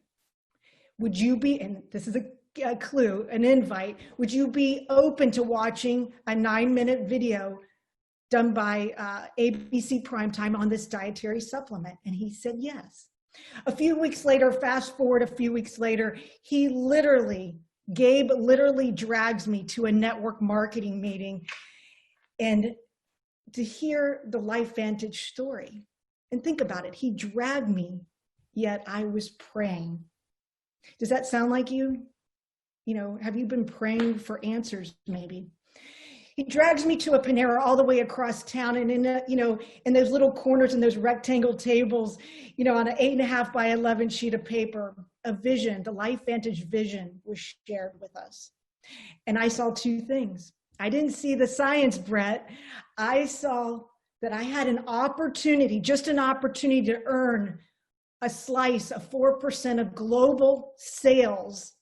Speaker 4: Would you be, and this is a clue, an invite, would you be open to watching a 9-minute video done by ABC Primetime on this dietary supplement? And he said yes. A few weeks later, fast forward a few weeks later, Gabe literally drags me to a network marketing meeting and to hear the LifeVantage story. And think about it, he dragged me, yet I was praying. Does that sound like you? Have you been praying for answers maybe? He drags me to a Panera all the way across town, and in those little corners and those rectangle tables, on an 8.5 by 11 sheet of paper, a vision, the LifeVantage vision, was shared with us. And I saw 2 things. I didn't see the science, Brett. I saw that I had an opportunity, just an opportunity, to earn a slice of 4% of global sales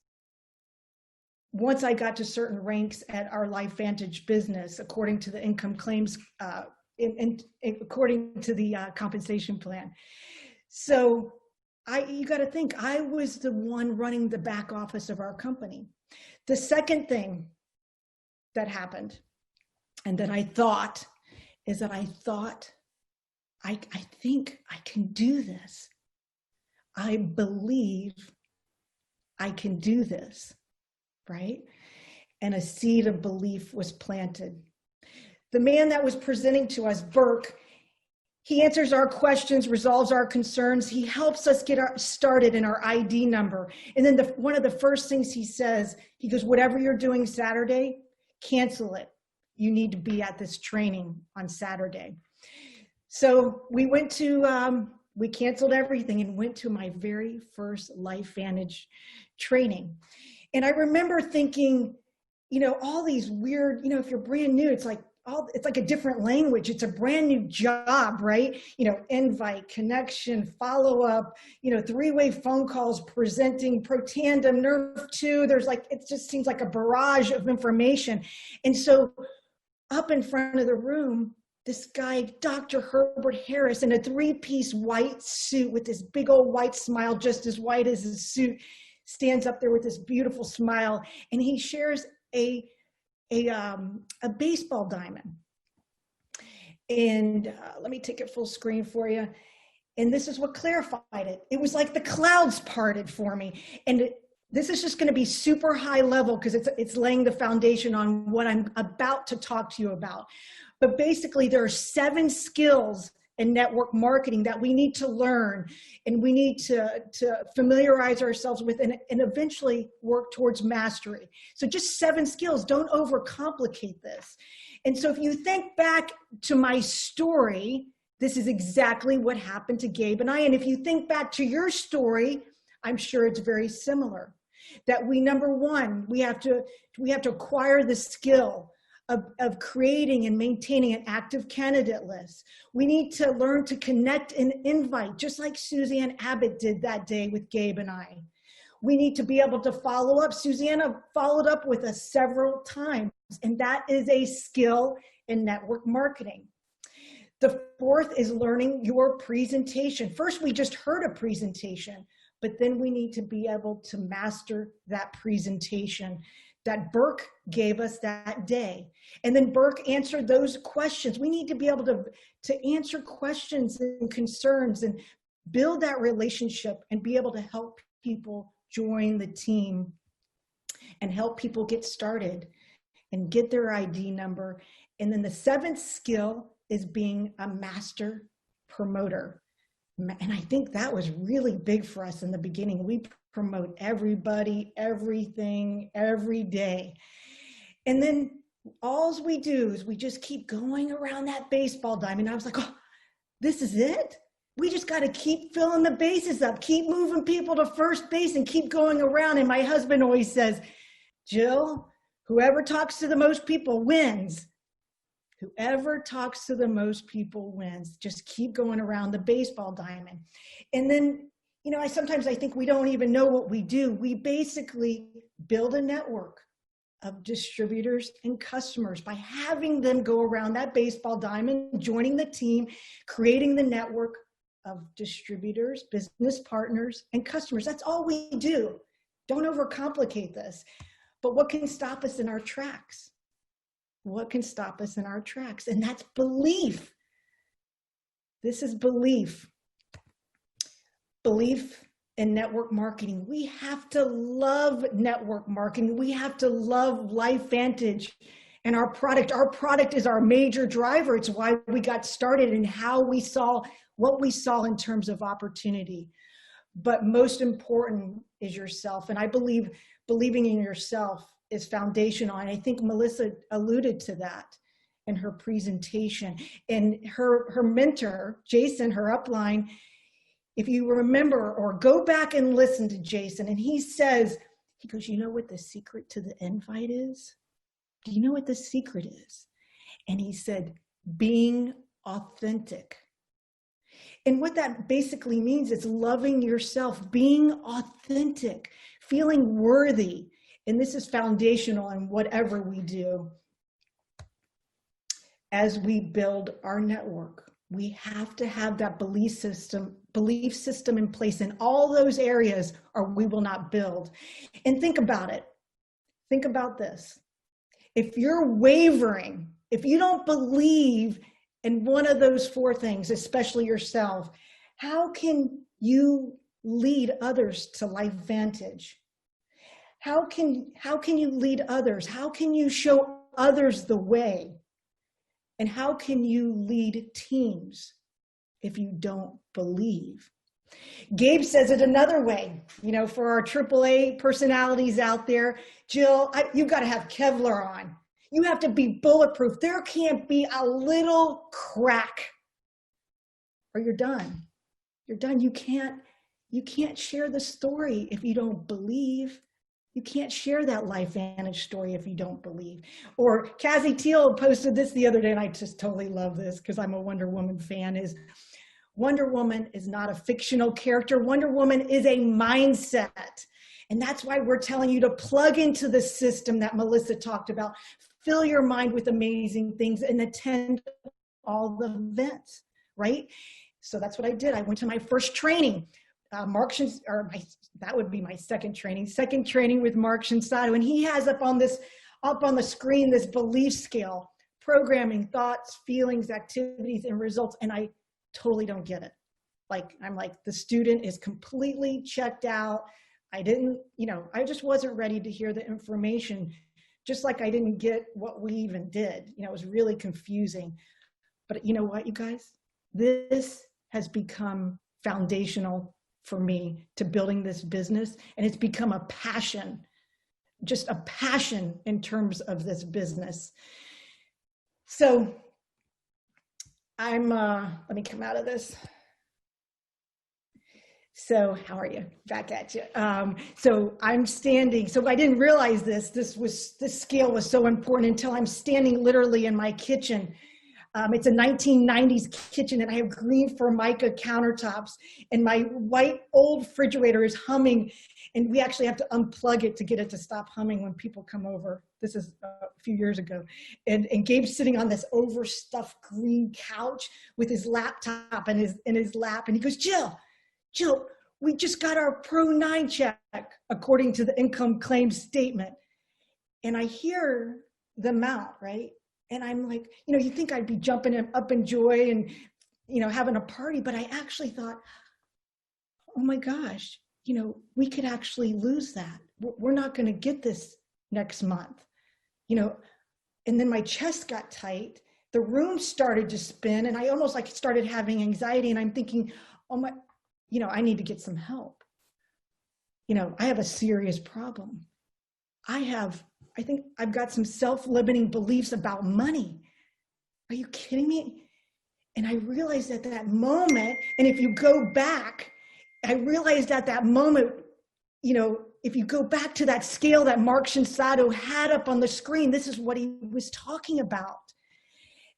Speaker 4: once I got to certain ranks at our LifeVantage business, according to the income claims, according to the compensation plan. So you got to think, I was the one running the back office of our company. The second thing that happened And then I thought, I think I can do this. I believe I can do this, right? And a seed of belief was planted. The man that was presenting to us, Burke, he answers our questions, resolves our concerns. He helps us get started in our ID number. And then one of the first things he says, he goes, whatever you're doing Saturday, cancel it. You need to be at this training on Saturday. So we we canceled everything and went to my very first LifeVantage training. And I remember thinking, all these weird, if you're brand new, it's like a different language. It's a brand new job, right? Invite, connection, follow up, 3-way phone calls, presenting, Protandim, Nerve 2. It just seems like a barrage of information. And so up in front of the room, this guy, Dr. Herbert Harris, in a 3-piece white suit with this big old white smile, just as white as his suit, stands up there with this beautiful smile, and he shares a baseball diamond. And let me take it full screen for you. And this is what clarified it. It was like the clouds parted for me. And this is just going to be super high level because it's laying the foundation on what I'm about to talk to you about. But basically, there are 7 skills in network marketing that we need to learn, and we need to familiarize ourselves with and eventually work towards mastery. So just 7 skills. Don't overcomplicate this. And so if you think back to my story, this is exactly what happened to Gabe and I. And if you think back to your story, I'm sure it's very similar. That number one, we have to acquire the skill of creating and maintaining an active candidate list. We need to learn to connect and invite, just like Suzanne Abbott did that day with Gabe and I. We need to be able to follow up. Susanna followed up with us several times, and that is a skill in network marketing. The 4th is learning your presentation. First, we just heard a presentation, but then we need to be able to master that presentation that Burke gave us that day. And then Burke answered those questions. We need to be able to answer questions and concerns and build that relationship and be able to help people join the team and help people get started and get their ID number. And then the 7th skill is being a master promoter. And I think that was really big for us in the beginning. We promote everybody, everything, every day. And then all we do is we just keep going around that baseball diamond. I was like, oh, this is it? We just got to keep filling the bases up, keep moving people to first base and keep going around. And my husband always says, Jill, whoever talks to the most people wins. Whoever talks to the most people wins. Just keep going around the baseball diamond. And then, sometimes I think we don't even know what we do. We basically build a network of distributors and customers by having them go around that baseball diamond, joining the team, creating the network of distributors, business partners, and customers. That's all we do. Don't overcomplicate this. But what can stop us in our tracks? What can stop us in our tracks? And that's belief. This is belief. Belief in network marketing. We have to love network marketing. We have to love LifeVantage and our product. Our product is our major driver. It's why we got started and how we saw what we saw in terms of opportunity. But most important is yourself. And I believe believing in yourself is foundational. And I think Melissa alluded to that in her presentation. And her mentor, Jason, her upline, if you remember or go back and listen to Jason, and he goes, you know what the secret to the invite is? Do you know what the secret is? And he said, being authentic. And what that basically means is loving yourself, being authentic, feeling worthy. And this is foundational in whatever we do. As we build our network, we have to have that belief system in place in all those areas, or we will not build. And think about it. Think about this. If you're wavering If you don't believe in one of those four things, especially yourself, how can you lead others to LifeVantage? How can you lead others? How can you show others the way? And how can you lead teams if you don't believe? Gabe says it another way, you know, for our AAA personalities out there. Jill, you've got to have Kevlar on. You have to be bulletproof. There can't be a little crack or you're done. You're done. You can't share the story if you don't believe. You can't share that LifeVantage story if you don't believe. Or Cassie Teal posted this the other day, and I just totally love this because I'm a Wonder Woman fan, is Wonder Woman is not a fictional character. Wonder Woman is a mindset. And that's why we're telling you to plug into the system that Melissa talked about. Fill your mind with amazing things and attend all the events, right? So that's what I did. I went to my first training. That would be my second training with Mark Shinsato. And he has up on the screen, this belief scale, programming, thoughts, feelings, activities, and results. And I totally don't get it. I'm like, the student is completely checked out. I just wasn't ready to hear the information, just like I didn't get what we even did. It was really confusing. But you know what, you guys? This has become foundational for me to building this business. And it's become a passion, just a passion in terms of this business. So let me come out of this. So how are you? Back at you. So I'm standing. So I didn't realize this scale was so important until I'm standing literally in my kitchen. It's a 1990s kitchen, and I have green Formica countertops, and my white old refrigerator is humming, and we actually have to unplug it to get it to stop humming when people come over. This is a few years ago. And Gabe's sitting on this overstuffed green couch with his laptop in his lap, and he goes, Jill, we just got our Pro 9 check according to the income claim statement. And I hear the amount, right? And I'm like, you think I'd be jumping up in joy and, having a party, but I actually thought, oh my gosh, we could actually lose that. We're not going to get this next month, and then my chest got tight. The room started to spin, and I almost started having anxiety, and I'm thinking, oh my, I need to get some help. I have a serious problem. I think I've got some self-limiting beliefs about money. Are you kidding me? And I realized at that moment, and if you go back, I realized at that moment, if you go back to that scale that Mark Shinsato had up on the screen, this is what he was talking about.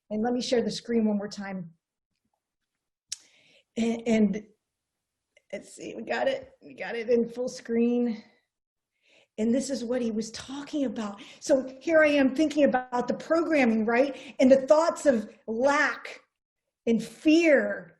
Speaker 4: And let me share the screen one more time. And let's see, we got it in full screen. And this is what he was talking about. So here I am thinking about the programming, right? And the thoughts of lack and fear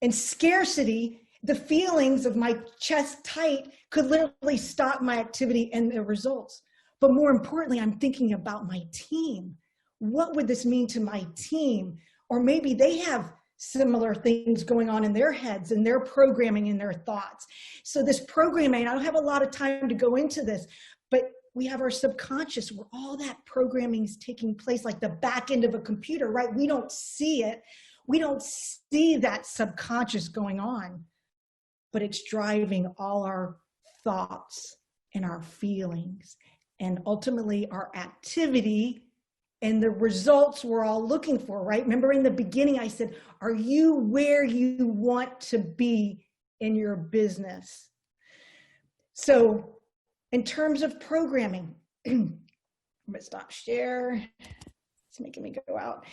Speaker 4: and scarcity, the feelings of my chest tight could literally stop my activity and the results. But more importantly, I'm thinking about my team. What would this mean to my team? Or maybe they have similar things going on in their heads and their programming and their thoughts. So this programming, I don't have a lot of time to go into this, but we have our subconscious where all that programming is taking place, like the back end of a computer, right? We don't see it. We don't see that subconscious going on, but it's driving all our thoughts and our feelings and ultimately our activity and the results we're all looking for, right? Remember in the beginning, I said, are you where you want to be in your business? So in terms of programming, I'm gonna stop share. It's making me go out.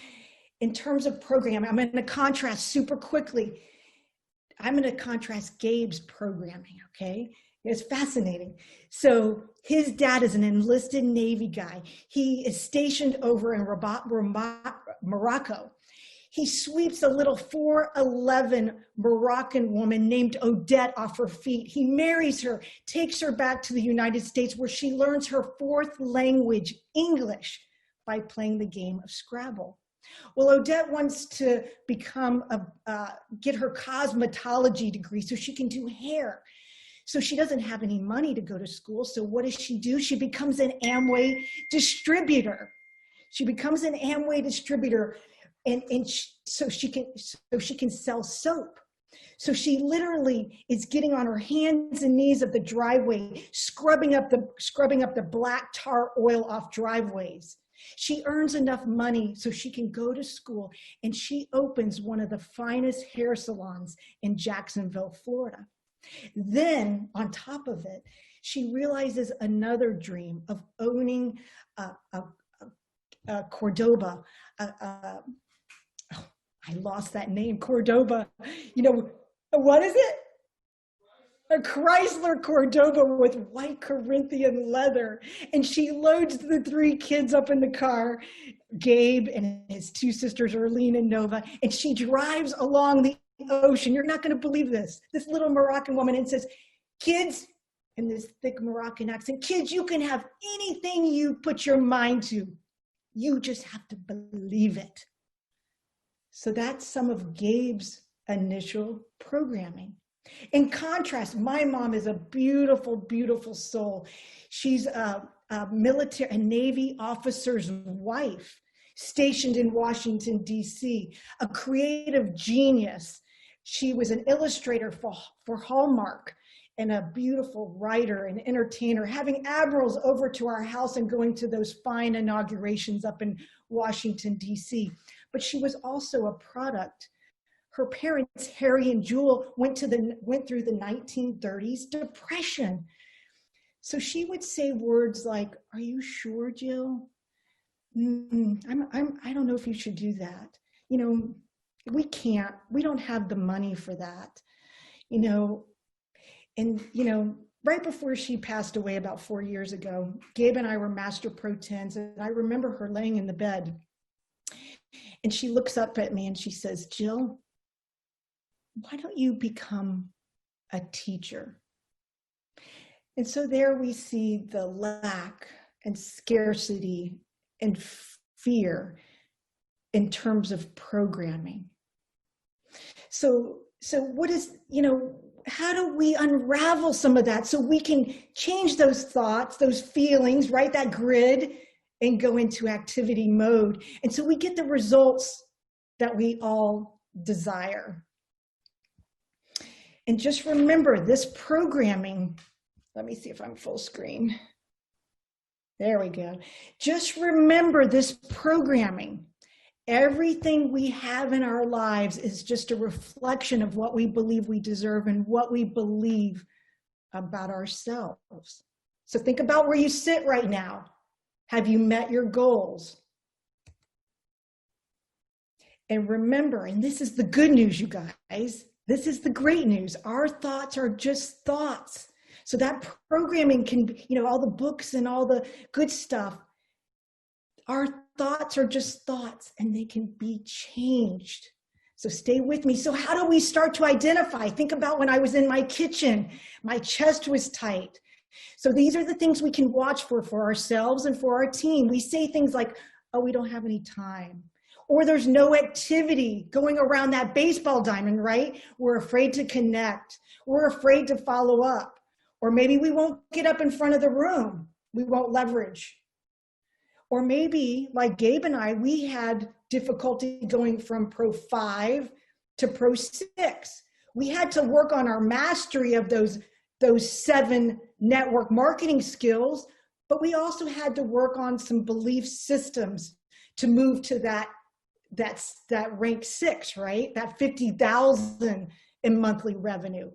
Speaker 4: In terms of programming, I'm gonna contrast super quickly. I'm gonna contrast Gabe's programming, okay? It's fascinating. So his dad is an enlisted Navy guy. He is stationed over in Morocco. He sweeps a little 4'11" Moroccan woman named Odette off her feet. He marries her, takes her back to the United States where she learns her fourth language, English, by playing the game of Scrabble. Well, Odette wants to get her cosmetology degree so she can do hair. So she doesn't have any money to go to school. So what does she do? She becomes an Amway distributor. So she can sell soap. So she literally is getting on her hands and knees of the driveway, scrubbing up the black tar oil off driveways. She earns enough money so she can go to school, and she opens one of the finest hair salons in Jacksonville, Florida. Then on top of it, she realizes another dream of owning Cordoba. I lost that name, Cordoba. You know, what is it? A Chrysler Cordoba with white Corinthian leather. And she loads the 3 kids up in the car, Gabe and his 2 sisters, Erlene and Nova, and she drives along the ocean. You're not going to believe this. This little Moroccan woman, and says, kids, in this thick Moroccan accent, kids, you can have anything you put your mind to. You just have to believe it. So that's some of Gabe's initial programming. In contrast, my mom is a beautiful, beautiful soul. She's a Navy officer's wife, stationed in Washington, D.C., a creative genius. She was an illustrator for Hallmark and a beautiful writer and entertainer, having admirals over to our house and going to those fine inaugurations up in Washington, D.C. But she was also a product. Her parents, Harry and Jewel, went through the 1930s depression. So she would say words like, "Are you sure, Jill? I don't know if you should do that. You know, we don't have the money for that. You know," and, you know, right before she passed away about 4 years ago, Gabe and I were Master Pro 10s, and I remember her laying in the bed, and she looks up at me and she says, "Jill, why don't you become a teacher?" And so there we see the lack and scarcity and fear in terms of programming. So what is, you know, how do we unravel some of that so we can change those thoughts, those feelings, write that grid, and go into activity mode? And so we get the results that we all desire. And just remember this programming. Let me see if I'm full screen. There we go. Just remember this programming. Everything we have in our lives is just a reflection of what we believe we deserve and what we believe about ourselves. So think about where you sit right now. Have you met your goals? And remember, and this is the good news, you guys, this is the great news. Our thoughts are just thoughts. So that programming can, you know, all the books and all the good stuff, our thoughts are just thoughts and they can be changed. So stay with me. So how do we start to identify? Think about when I was in my kitchen, my chest was tight. So these are the things we can watch for ourselves and for our team. We say things like, "Oh, we don't have any time." Or there's no activity going around that baseball diamond, right? We're afraid to connect. We're afraid to follow up. Or maybe we won't get up in front of the room. We won't leverage. Or maybe, like Gabe and I, we had difficulty going from Pro 5 to Pro 6. We had to work on our mastery of those 7 network marketing skills, but we also had to work on some belief systems to move to that rank 6, right? That 50,000 in monthly revenue.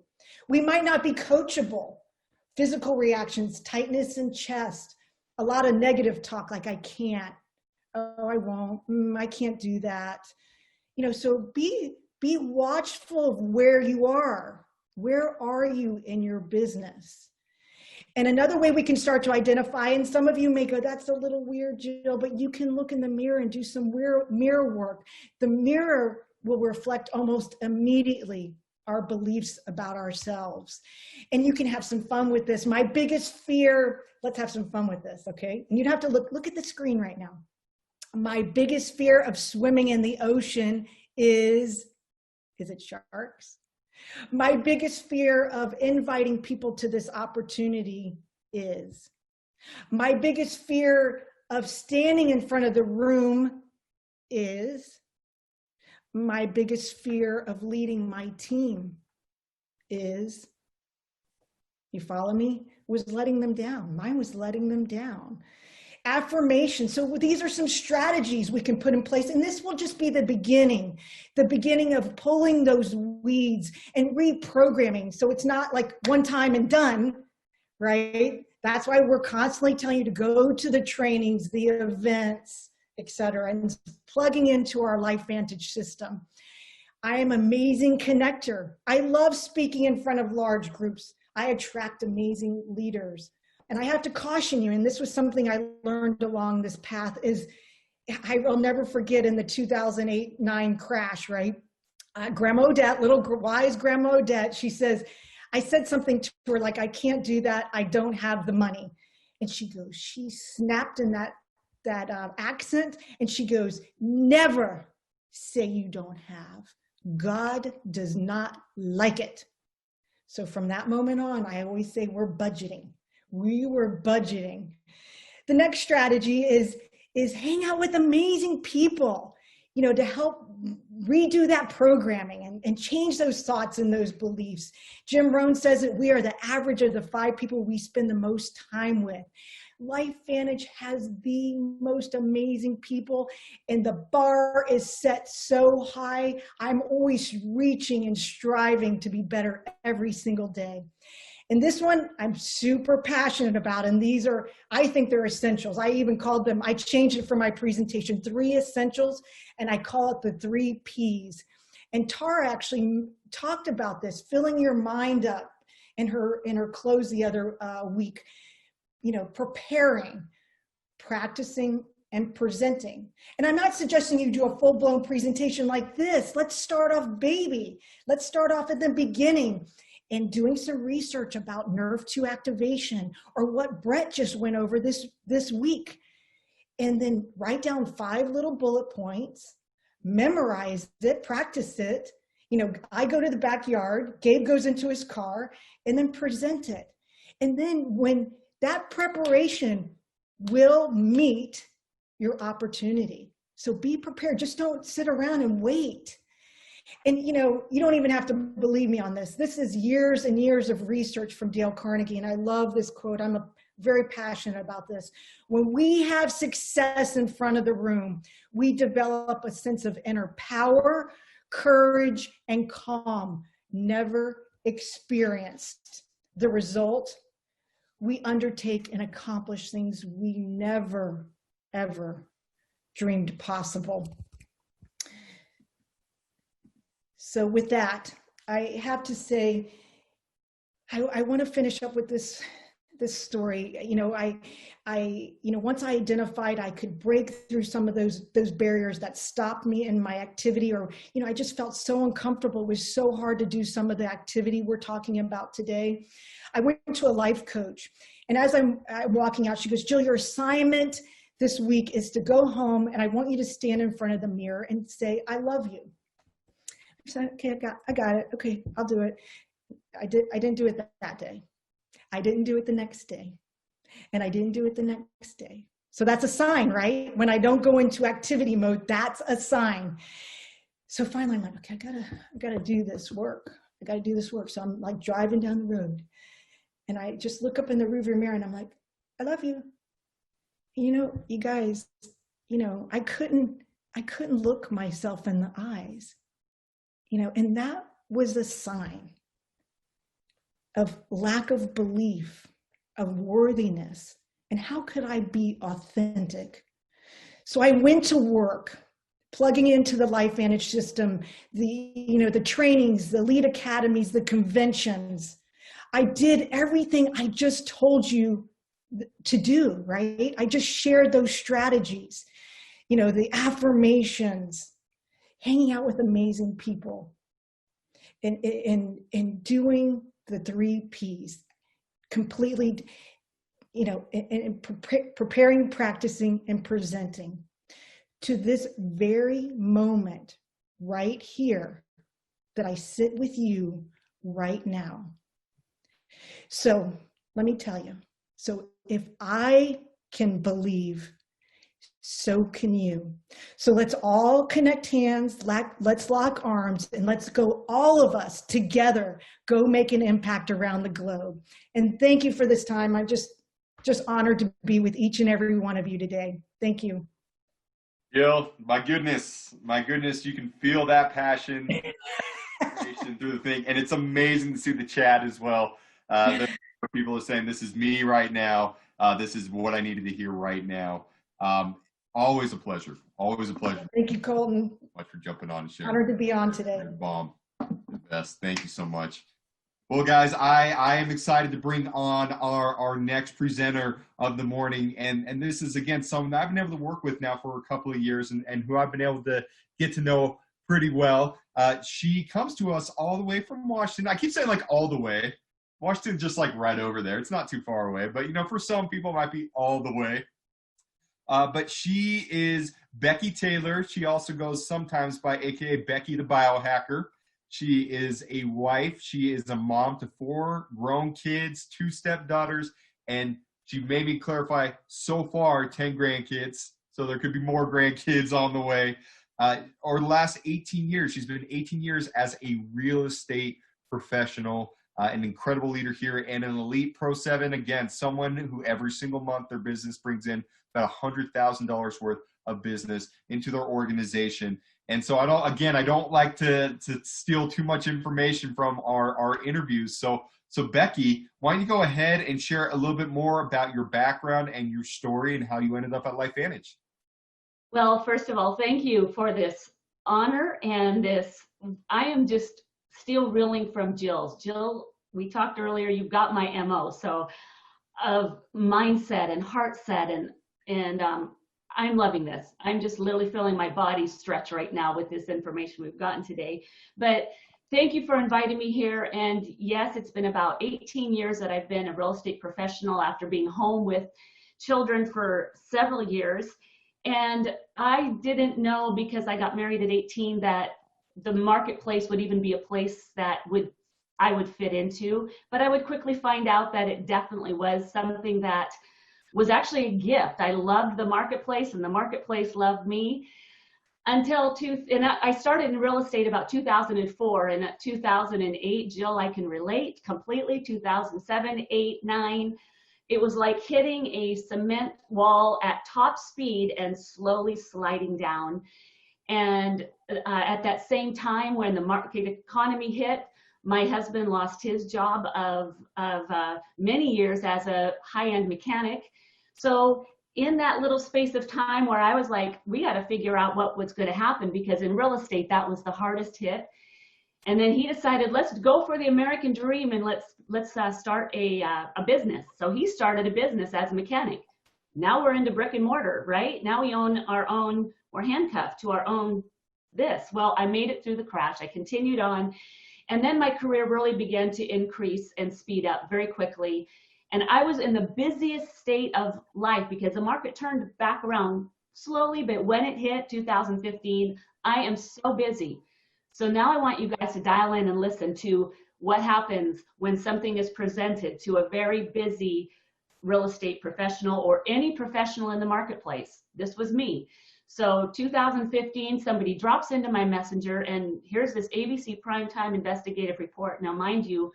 Speaker 4: We might not be coachable. Physical reactions, tightness in chest, a lot of negative talk like, "I can't, oh, I won't, I can't do that." You know, so be watchful of where you are. Where are you in your business? And another way we can start to identify, and some of you may go, "That's a little weird, Jill," but you can look in the mirror and do some mirror work. The mirror will reflect almost immediately our beliefs about ourselves. And you can have some fun with this. My biggest fear, let's have some fun with this, okay? And you'd have to look at the screen right now. My biggest fear of swimming in the ocean is it sharks? My biggest fear of inviting people to this opportunity is my biggest fear of standing in front of the room is my biggest fear of leading my team is, you follow me, was letting them down. Mine was letting them down. Affirmation. So these are some strategies we can put in place, and this will just be the beginning of pulling those weeds and reprogramming. So it's not like one time and done, right? That's why we're constantly telling you to go to the trainings, the events, etc., and plugging into our LifeVantage system. I am an amazing connector. I love speaking in front of large groups. I attract amazing leaders. And I have to caution you, and this was something I learned along this path, is I will never forget in the 2008-9 crash, right? Grandma Odette, little wise Grandma Odette, she says, I said something to her like, I can't do that. I don't have the money. And she goes, she snapped in that accent, and she goes, never say you don't have. God does not like it. So from that moment on, I always say we're budgeting. We were budgeting. The next strategy is hang out with amazing people, you know, to help redo that programming and change those thoughts and those beliefs. Jim Rohn says that we are the average of the 5 people we spend the most time with. LifeVantage has the most amazing people, and the bar is set so high. I'm always reaching and striving to be better every single day. And this one I'm super passionate about, and these are, I think they're essentials. I even called them, I changed it for my presentation, 3 essentials, and I call it the 3 Ps. And Tara actually talked about this, filling your mind up in her close the other week. You know, preparing, practicing, and presenting. And I'm not suggesting you do a full-blown presentation like this. Let's start off baby. Let's start off at the beginning and doing some research about Nerve 2 activation or what Brett just went over this week. And then write down 5 little bullet points, memorize it, practice it. You know, I go to the backyard, Gabe goes into his car, and then present it. And then when that preparation will meet your opportunity. So be prepared. Just don't sit around and wait. And you know, you don't even have to believe me on this. This is years and years of research from Dale Carnegie. And I love this quote. I'm very passionate about this. When we have success in front of the room, we develop a sense of inner power, courage, and calm, never experienced. The result, we undertake and accomplish things we never, ever dreamed possible. So with that, I have to say, I want to finish up with this story. You know, once I identified I could break through some of those barriers that stopped me in my activity, or, you know, I just felt so uncomfortable. It was so hard to do some of the activity we're talking about today. I went to a life coach, and as I'm walking out, she goes, Jill, your assignment this week is to go home, and I want you to stand in front of the mirror and say, I love you. I said, okay, I got it. Okay, I'll do it. I didn't do it that day. I didn't do it the next day. And I didn't do it the next day. So that's a sign, right? When I don't go into activity mode, that's a sign. So finally I'm like, okay, I gotta do this work. I gotta do this work. So I'm like driving down the road, and I just look up in the rearview mirror and I'm like, I love you. You know, you guys, you know, I couldn't look myself in the eyes, you know, and that was a sign of lack of belief, of worthiness. And how could I be authentic? So I went to work, plugging into the LifeVantage system, the trainings, the lead academies, the conventions. I did everything I just told you to do, right? I just shared those strategies, you know, the affirmations, hanging out with amazing people, and doing the 3 Ps, completely, you know, and preparing, practicing, and presenting. to this very moment right here that I sit with you right now. So let me tell you, so if I can believe, so can you. So let's all connect hands, let's lock arms, and let's go, all of us together, go make an impact around the globe. And thank you for this time. I'm just honored to be with each and every one of you today. Thank you.
Speaker 1: Jill, my goodness, you can feel that passion through the thing. And it's amazing to see the chat as well. People are saying, this is me right now. This is what I needed to hear right now. Always a pleasure. Always a pleasure.
Speaker 4: Thank you, Colton.
Speaker 1: Much for jumping on and sharing.
Speaker 4: Honored to be on today.
Speaker 1: You're the bomb. The best. Thank you so much. Well, guys, I am excited to bring on our next presenter of the morning. And this is, again, someone that I've been able to work with now for a couple of years and who I've been able to get to know pretty well. She comes to us all the way from Washington. I keep saying like all the way. Washington just like right over there. It's not too far away. But, you know, for some people it might be all the way. But she is Becky Taylor. She also goes sometimes by AKA Becky the Biohacker. She is a wife. She is a mom to 4 grown kids, 2 stepdaughters, and she made me clarify, so far, 10 grandkids. So there could be more grandkids on the way. Over the last 18 years, she's been 18 years as a real estate professional, an incredible leader here, and an elite Pro 7. Again, someone who every single month their business brings in about $100,000 worth of business into their organization. And so I don't like to steal too much information from our interviews. So Becky, why don't you go ahead and share a little bit more about your background and your story and how you ended up at LifeVantage?
Speaker 5: Well, first of all, thank you for this honor and this. I am just still reeling from Jill's. Jill, we talked earlier, you've got my MO. So of mindset and heart set and I'm loving this. I'm just literally feeling my body stretch right now with this information we've gotten today. But thank you for inviting me here. And yes, it's been about 18 years that I've been a real estate professional after being home with children for several years. And I didn't know, because I got married at 18, that the marketplace would even be a place that I would fit into. But I would quickly find out that it definitely was something that was actually a gift. I loved the marketplace and the marketplace loved me until I started in real estate about 2004, and at 2008, Jill, I can relate completely. 2007, 8, 9, it was like hitting a cement wall at top speed and slowly sliding down. And at that same time, when the market economy hit, my husband lost his job of many years as a high-end mechanic. So in that little space of time where I was like, we got to figure out what was going to happen, because in real estate, that was the hardest hit. And then he decided, let's go for the American dream and let's start a business. So he started a business as a mechanic. Now we're into brick and mortar, right? Now we own our own, we're handcuffed to our own this. Well, I made it through the crash. I continued on. And then my career really began to increase and speed up very quickly. And I was in the busiest state of life because the market turned back around slowly, but when it hit 2015, I am so busy. So now I want you guys to dial in and listen to what happens when something is presented to a very busy real estate professional or any professional in the marketplace. This was me. So 2015, somebody drops into my messenger and here's this ABC Primetime Investigative Report. Now, mind you,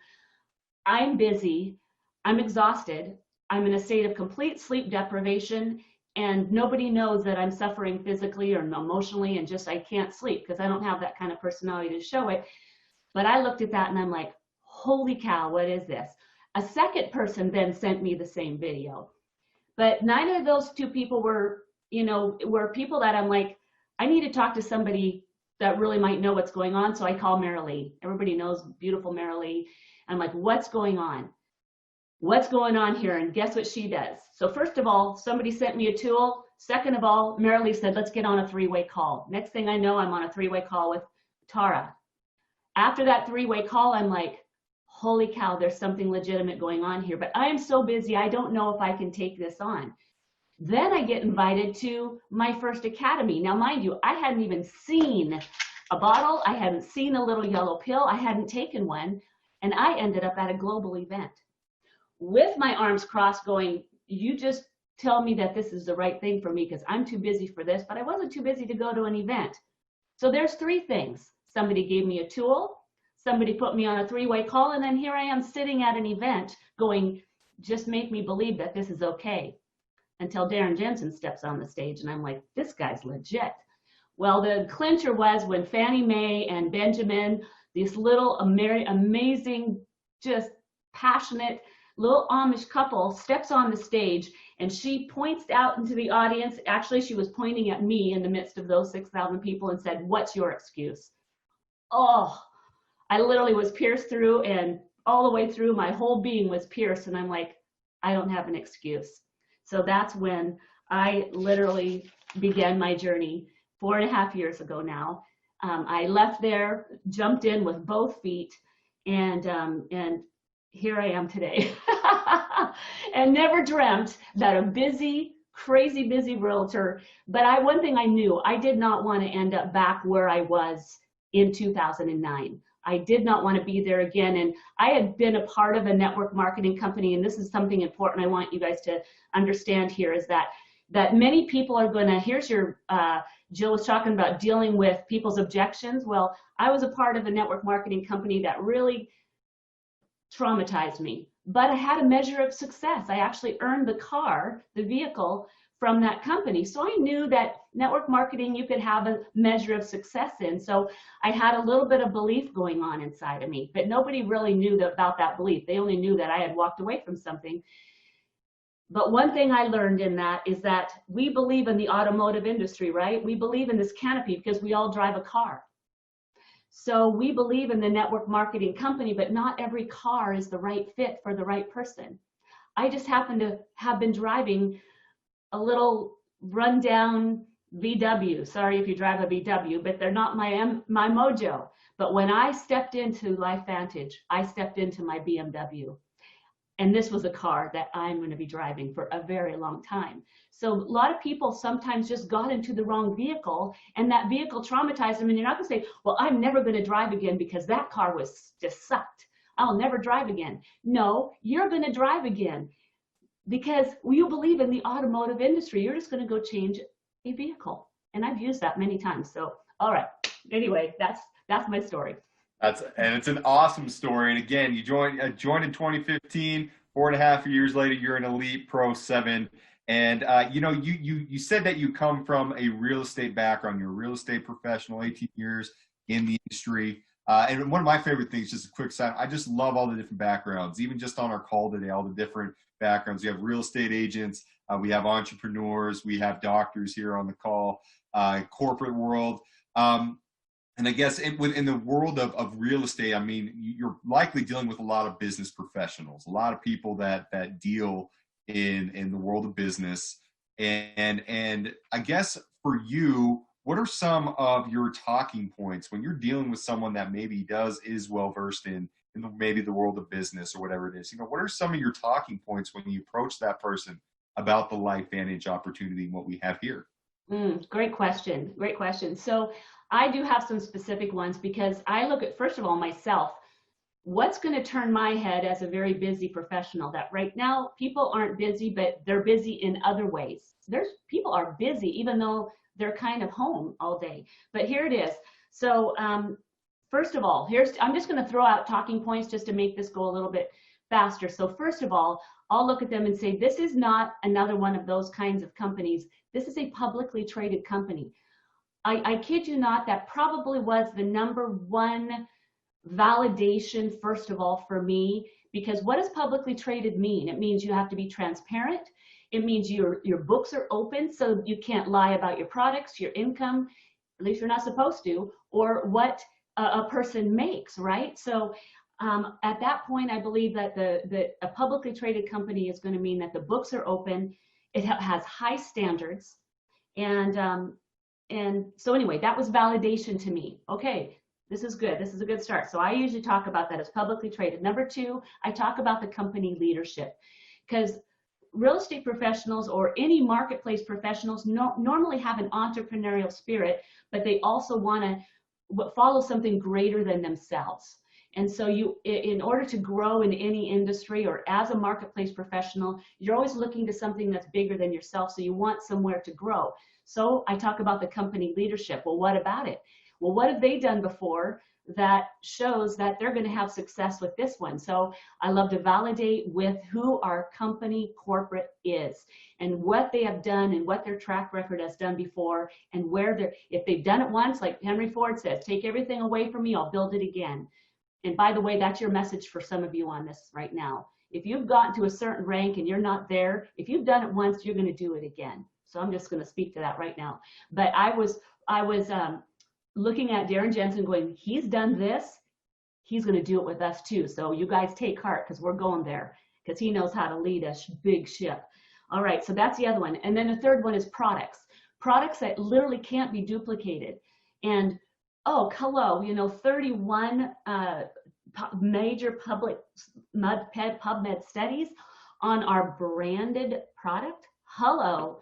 Speaker 5: I'm busy. I'm exhausted. I'm in a state of complete sleep deprivation, and nobody knows that I'm suffering physically or emotionally and just I can't sleep because I don't have that kind of personality to show it. But I looked at that and I'm like, holy cow, what is this? A second person then sent me the same video. But neither of those two people were people that I'm like, I need to talk to somebody that really might know what's going on. So I call Marilee. Everybody knows beautiful Marilee. I'm like, what's going on? What's going on here? And guess what she does? So first of all, somebody sent me a tool. Second of all, Marilee said, let's get on a 3-way call. Next thing I know, I'm on a 3-way call with Tara. After that 3-way call, I'm like, holy cow, there's something legitimate going on here. But I am so busy, I don't know if I can take this on. Then I get invited to my first academy. Now, mind you, I hadn't even seen a bottle. I hadn't seen a little yellow pill. I hadn't taken one. And I ended up at a global event with my arms crossed going, you just tell me that this is the right thing for me because I'm too busy for this, but I wasn't too busy to go to an event. So there's three things. Somebody gave me a tool, somebody put me on a three-way call, and then here I am sitting at an event going, just make me believe that this is okay. Until Darren Jensen steps on the stage and I'm like, this guy's legit. Well, the clincher was when Fannie Mae and Benjamin, this little amazing, just passionate little Amish couple, steps on the stage and she points out into the audience. Actually, she was pointing at me in the midst of those 6,000 people and said, what's your excuse? Oh, I literally was pierced through, and all the way through my whole being was pierced. And I'm like, I don't have an excuse. So that's when I literally began my journey 4.5 years ago now. I left there, jumped in with both feet, and here I am today. And never dreamt that a busy, crazy busy realtor, but one thing I knew, I did not want to end up back where I was in 2009. I did not want to be there again. And I had been a part of a network marketing company, and this is something important I want you guys to understand here, is that many people are going to, here's your, Jill was talking about dealing with people's objections. Well, I was a part of a network marketing company that really traumatized me, but I had a measure of success. I actually earned the car, the vehicle, from that company. So I knew that network marketing, you could have a measure of success in. So I had a little bit of belief going on inside of me, but nobody really knew about that belief. They only knew that I had walked away from something. But one thing I learned in that is that we believe in the automotive industry, right? We believe in this canopy because we all drive a car. So we believe in the network marketing company, but not every car is the right fit for the right person. I just happen to have been driving a little rundown VW. Sorry if you drive a VW, but they're not my mojo. But when I stepped into LifeVantage, I stepped into my BMW. And this was a car that I'm going to be driving for a very long time. So a lot of people sometimes just got into the wrong vehicle, and that vehicle traumatized them. And you're not going to say, well, I'm never going to drive again because that car was just sucked. I'll never drive again. No, you're going to drive again because you believe in the automotive industry. You're just going to go change a vehicle. And I've used that many times. So, all right. Anyway, that's my story.
Speaker 1: And it's an awesome story. And again, you joined in 2015. 4.5 years later, you're an elite Pro 7. And you said that you come from a real estate background. You're a real estate professional, 18 years in the industry. And one of my favorite things, just a quick side, I just love all the different backgrounds. Even just on our call today, all the different backgrounds. We have real estate agents, we have entrepreneurs, we have doctors here on the call, corporate world. And I guess in the world of real estate, I mean, you're likely dealing with a lot of business professionals, a lot of people that deal in the world of business. And I guess for you, what are some of your talking points when you're dealing with someone that maybe is well-versed in maybe the world of business or whatever it is? What are some of your talking points when you approach that person about the LifeVantage opportunity and what we have here?
Speaker 5: Great question. Great question. So I do have some specific ones because I look at, first of all, myself. What's going to turn my head as a very busy professional? That right now people aren't busy, but they're busy in other ways. People are busy even though they're kind of home all day. But here it is. So first of all, I'm just going to throw out talking points just to make this go a little bit faster. So first of all, I'll look at them and say, this is not another one of those kinds of companies. This is a publicly traded company. I kid you not, that probably was the #1 validation, first of all, for me, because what does publicly traded mean? It means you have to be transparent. It means your books are open, so you can't lie about your products, your income, at least you're not supposed to, or what a person makes, right? So at that point, I believe that a publicly traded company is going to mean that the books are open, it has high standards, and so anyway, that was validation to me. Okay, this is good. This is a good start. So I usually talk about that as publicly traded. #2, I talk about the company leadership, because real estate professionals or any marketplace professionals normally have an entrepreneurial spirit, but they also want to follow something greater than themselves. And so in order to grow in any industry or as a marketplace professional, you're always looking to something that's bigger than yourself. So you want somewhere to grow. So I talk about the company leadership. Well, what about it? Well, what have they done before that shows that they're going to have success with this one? So I love to validate with who our company corporate is and what they have done and what their track record has done before, and where if they've done it once, like Henry Ford says, take everything away from me, I'll build it again. And by the way, that's your message for some of you on this right now. If you've gotten to a certain rank and you're not there, if you've done it once, you're going to do it again. So I'm just going to speak to that right now. But I was looking at Darren Jensen going, he's done this, he's going to do it with us too. So you guys take heart, because we're going there, because he knows how to lead a big ship. All right, so that's the other one. And then the third one is products. Products that literally can't be duplicated. And oh, hello, 31 major public PubMed studies on our branded product. Hello,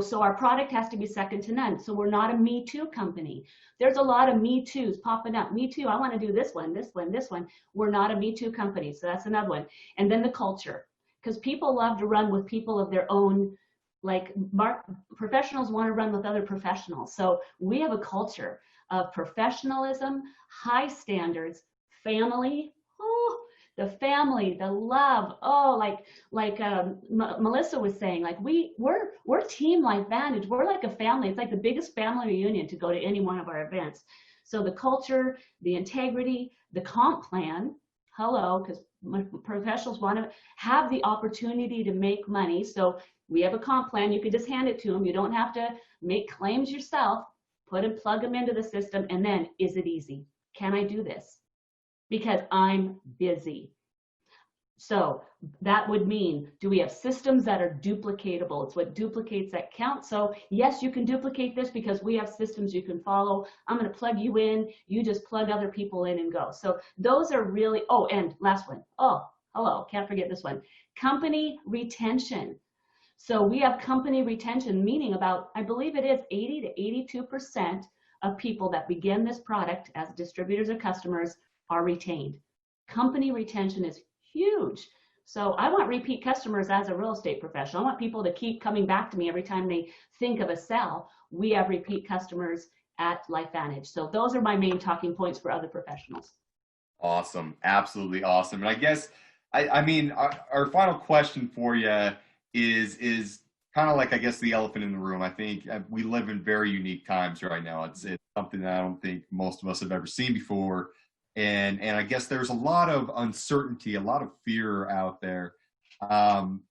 Speaker 5: so our product has to be second to none. So we're not a Me Too company. There's a lot of Me Too's popping up. Me Too, I want to do this one, this one, this one. We're not a Me Too company. So that's another one. And then the culture, because people love to run with people of their own, like professionals want to run with other professionals. So we have a culture of professionalism, high standards, family, the family, the love, like Melissa was saying, like we're Team LifeVantage. We're like a family. It's like the biggest family reunion to go to any one of our events. So the culture, the integrity, the comp plan, because professionals want to have the opportunity to make money. So we have a comp plan. You can just hand it to them. You don't have to make claims yourself. Plug them into the system, and then, is it easy? Can I do this? Because I'm busy. So that would mean, do we have systems that are duplicatable? It's what duplicates that count. So yes, you can duplicate this because we have systems you can follow. I'm going to plug you in. You just plug other people in and go. So those are really, and last one. Can't forget this one. Company retention. So we have company retention, meaning about, I believe it is 80 to 82% of people that begin this product as distributors or customers are retained. Company retention is huge. So I want repeat customers as a real estate professional. I want people to keep coming back to me every time they think of a sell. We have repeat customers at LifeVantage. So those are my main talking points for other professionals.
Speaker 1: Awesome. Absolutely awesome. And I guess, I mean, our final question for you is kind of like, I guess, the elephant in the room. I think we live in very unique times right now. It's something that I don't think most of us have ever seen before. And I guess there's a lot of uncertainty, a lot of fear out there. And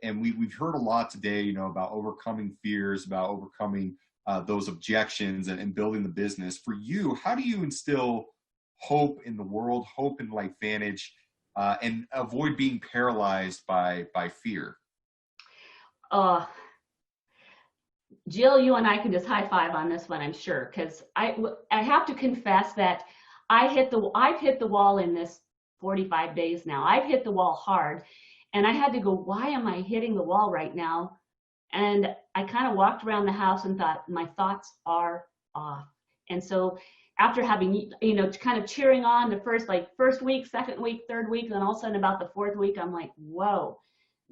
Speaker 1: we've heard a lot today, about overcoming fears, about overcoming those objections and building the business. For you, how do you instill hope in the world, hope in LifeVantage, and avoid being paralyzed by fear?
Speaker 5: Jill, you and I can just high five on this one, I'm sure, because I have to confess that I've hit the wall in this 45 days now. I've hit the wall hard, and I had to go, why am I hitting the wall right now? And I kind of walked around the house and thought, my thoughts are off. And so after having, kind of cheering on the first week, second week, third week, and then all of a sudden about the fourth week, I'm like, whoa.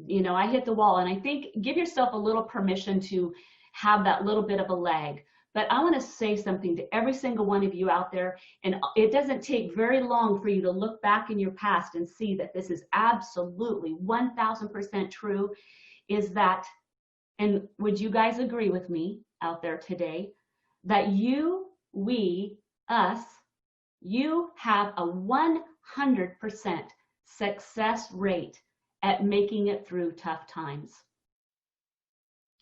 Speaker 5: I hit the wall. And I think give yourself a little permission to have that little bit of a lag. But I want to say something to every single one of you out there. And it doesn't take very long for you to look back in your past and see that this is absolutely 1000% true, is that, and would you guys agree with me out there today, that you have a 100% success rate at making it through tough times.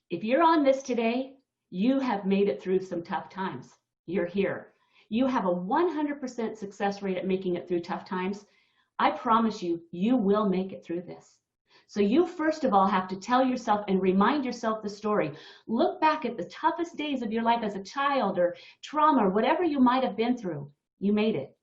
Speaker 5: If you're on this today, you have made it through some tough times. You're here. You have a 100% success rate at making it through tough times. I promise you, you will make it through this. So you first of all have to tell yourself and remind yourself the story. Look back at the toughest days of your life as a child or trauma or whatever you might have been through. You made it.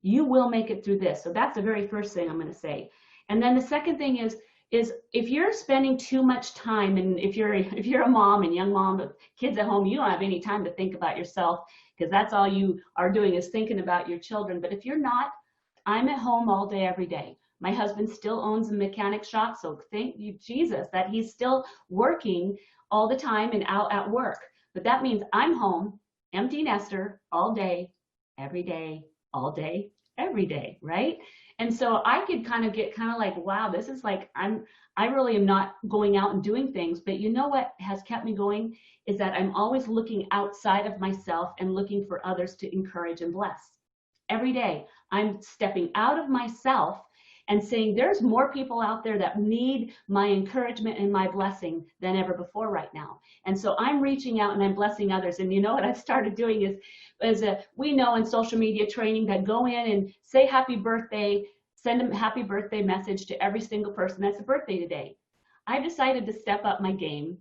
Speaker 5: You will make it through this. So that's the very first thing I'm going to say. And then the second thing is, is if you're spending too much time, and if you're a mom and young mom with kids at home, you don't have any time to think about yourself, because that's all you are doing is thinking about your children. But if you're not, I'm at home all day, every day. My husband still owns a mechanic shop, so thank you, Jesus, that he's still working all the time and out at work. But that means I'm home, empty nester, all day, every day, all day, every day, right? And so I could kind of get like, wow, this is like, I really am not going out and doing things. But you know what has kept me going is that I'm always looking outside of myself and looking for others to encourage and bless. Every day, I'm stepping out of myself and saying there's more people out there that need my encouragement and my blessing than ever before right now. And so I'm reaching out and I'm blessing others. And you know what I've started doing is we know in social media training that go in and say happy birthday, send a happy birthday message to every single person that's a birthday today. I've decided to step up my game,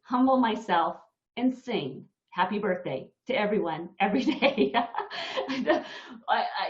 Speaker 5: humble myself, and sing happy birthday to everyone every day.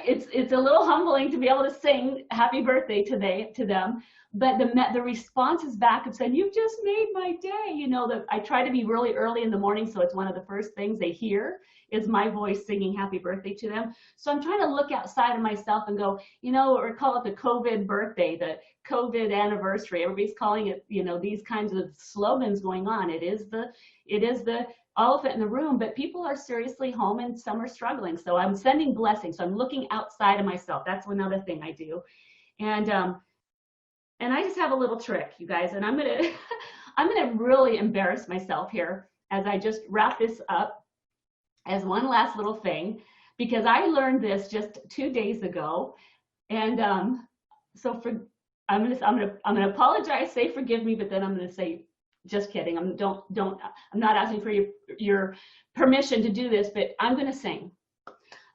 Speaker 5: It's a little humbling to be able to sing happy birthday today to them, but the responses back of saying, you've just made my day. You know, that I try to be really early in the morning, so it's one of the first things they hear is my voice singing happy birthday to them. So I'm trying to look outside of myself and go, you know, or call it the COVID birthday, the COVID anniversary. Everybody's calling it, you know, these kinds of slogans going on. It is the elephant in the room, but people are seriously home and some are struggling. So I'm sending blessings. So I'm looking outside of myself. That's another thing I do. And I just have a little trick, you guys, and I'm gonna really embarrass myself here as I just wrap this up as one last little thing, because I learned this just 2 days ago. And I'm gonna apologize, say forgive me, but then I'm gonna say, just kidding. I'm not asking for your permission to do this, but I'm going to sing.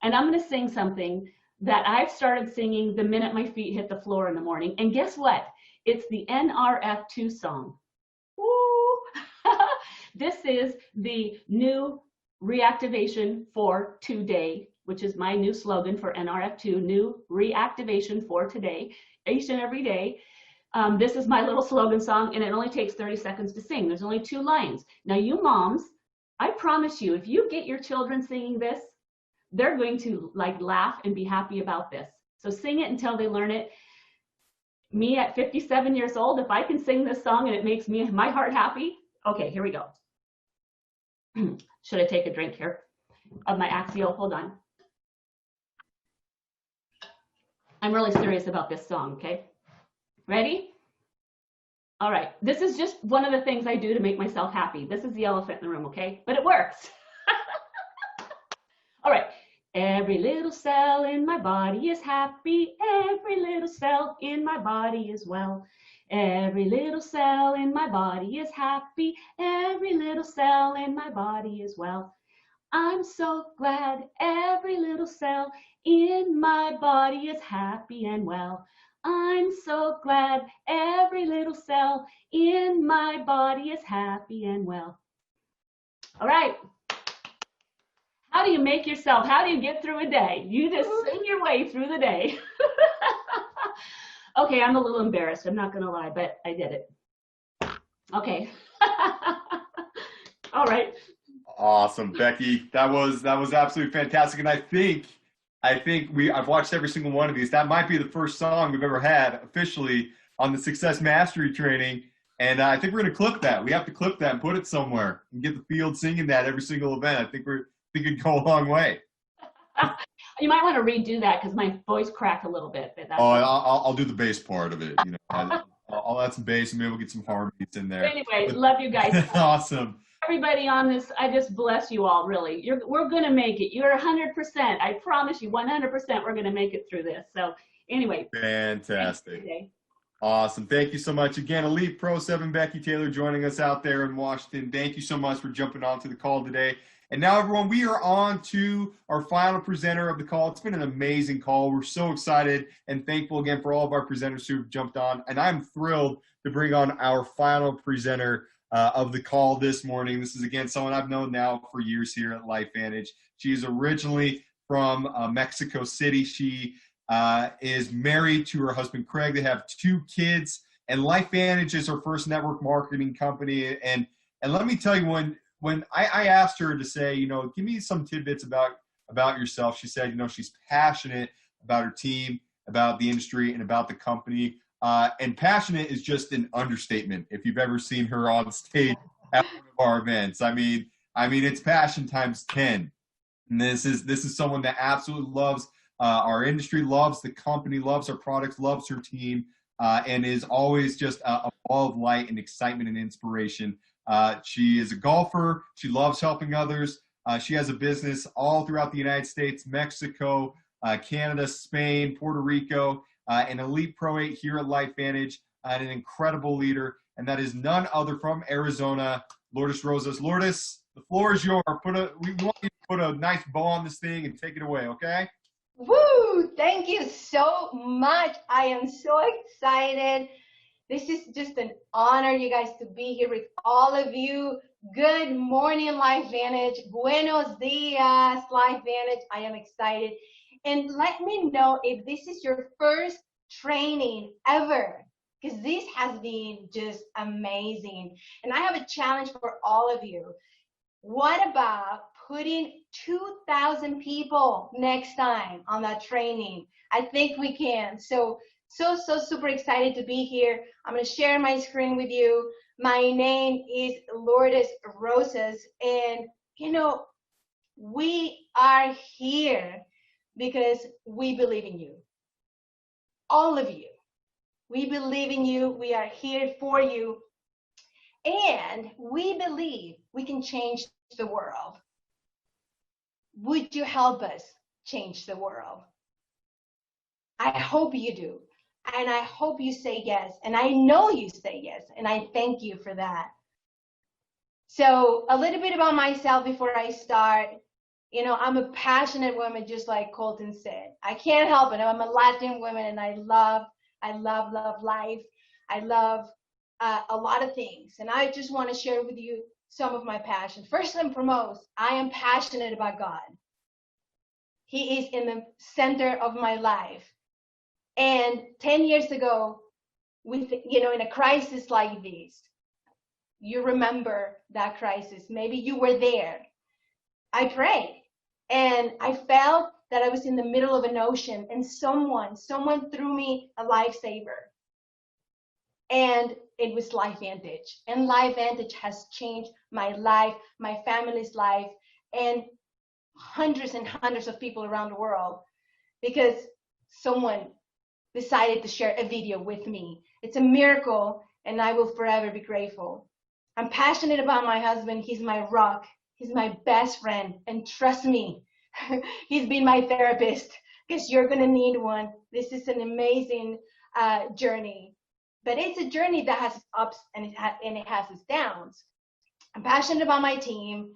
Speaker 5: And I'm going to sing something that I've started singing the minute my feet hit the floor in the morning. And guess what? It's the NRF2 song. Woo! This is the new reactivation for today, which is my new slogan for NRF2, new reactivation for today, each and every day. This is my little slogan song, and it only takes 30 seconds to sing. There's only 2 lines. Now, you moms, I promise you, if you get your children singing this, they're going to like laugh and be happy about this. So sing it until they learn it. Me at 57 years old, if I can sing this song and it makes my heart happy, okay, here we go. Should I take a drink here of my Axio? Hold on. I'm really serious about this song, okay? Ready? All right, this is just one of the things I do to make myself happy. This is the elephant in the room, okay? But it works. All right. Every little cell in my body is happy. Every little cell in my body is well. Every little cell in my body is happy. Every little cell in my body is well. I'm so glad every little cell in my body is happy and well. I'm so glad every little cell in my body is happy and well. All right. How do you make yourself, how do you get through a day? You just sing your way through the day. Okay, I'm a little embarrassed. I'm not going to lie, but I did it. Okay. All right.
Speaker 1: Awesome, Becky. That was absolutely fantastic. And I think I've watched every single one of these. That might be the first song we've ever had officially on the Success Mastery training. And I think we're going to clip that. We have to clip that and put it somewhere and get the field singing that every single event. I think it'd go a long way.
Speaker 5: You might want to redo that because my voice cracked a little bit. But
Speaker 1: I'll do the bass part of it. You know, I'll add some bass and maybe we'll get some harmonies in there.
Speaker 5: Anyway, love you guys.
Speaker 1: Awesome.
Speaker 5: Everybody on this, I just bless you all, really. We're going to make it. You're 100%. I promise you, 100% we're going to make it through this. So anyway.
Speaker 1: Fantastic. Awesome. Thank you so much. Again, Elite Pro 7 Becky Taylor joining us out there in Washington. Thank you so much for jumping on to the call today. And now, everyone, we are on to our final presenter of the call. It's been an amazing call. We're so excited and thankful again for all of our presenters who've jumped on. And I'm thrilled to bring on our final presenter of the call this morning. This is, again, someone I've known now for years here at LifeVantage. She is originally from Mexico City. She is married to her husband, Craig. They have 2 kids. And LifeVantage is her first network marketing company. And let me tell you, when I asked her to say, give me some tidbits about yourself, she said, she's passionate about her team, about the industry, and about the company. And passionate is just an understatement if you've ever seen her on stage at one of our events. I mean, it's passion times 10. And this is someone that absolutely loves our industry, loves the company, loves our products, loves her team, and is always just a ball of light and excitement and inspiration. She is a golfer. She loves helping others. She has a business all throughout the United States, Mexico, Canada, Spain, Puerto Rico, an elite pro 8 here at LifeVantage, and an incredible leader. And that is none other from Arizona, Lourdes Rosas. Lourdes, the floor is yours. We want you to put a nice bow on this thing and take it away, okay?
Speaker 6: Woo! Thank you so much. I am so excited. This is just an honor, you guys, to be here with all of you. Good morning, LifeVantage. Buenos dias, LifeVantage. I am excited. And let me know if this is your first training ever, because this has been just amazing. And I have a challenge for all of you. What about putting 2,000 people next time on that training? I think we can. So super excited to be here. I'm going to share my screen with you. My name is Lourdes Rosas, and we are here because we believe in you. All of you. We believe in you. We are here for you. And we believe we can change the world. Would you help us change the world? I hope you do. And I hope you say yes. And I know you say yes. And I thank you for that. So a little bit about myself before I start. I'm a passionate woman, just like Colton said. I can't help it. I'm a Latin woman, and I love life. I love a lot of things. And I just want to share with you some of my passion. First and foremost, I am passionate about God. He is in the center of my life. And 10 years ago, in a crisis like this, you remember that crisis. Maybe you were there. I prayed, and I felt that I was in the middle of an ocean, and someone threw me a lifesaver. And it was LifeVantage. And LifeVantage has changed my life, my family's life, and hundreds and hundreds of people around the world, because someone decided to share a video with me. It's a miracle, and I will forever be grateful. I'm passionate about my husband. He's my rock. He's my best friend. And trust me, he's been my therapist, because you're going to need one. This is an amazing journey. But it's a journey that has ups and it has its downs. I'm passionate about my team,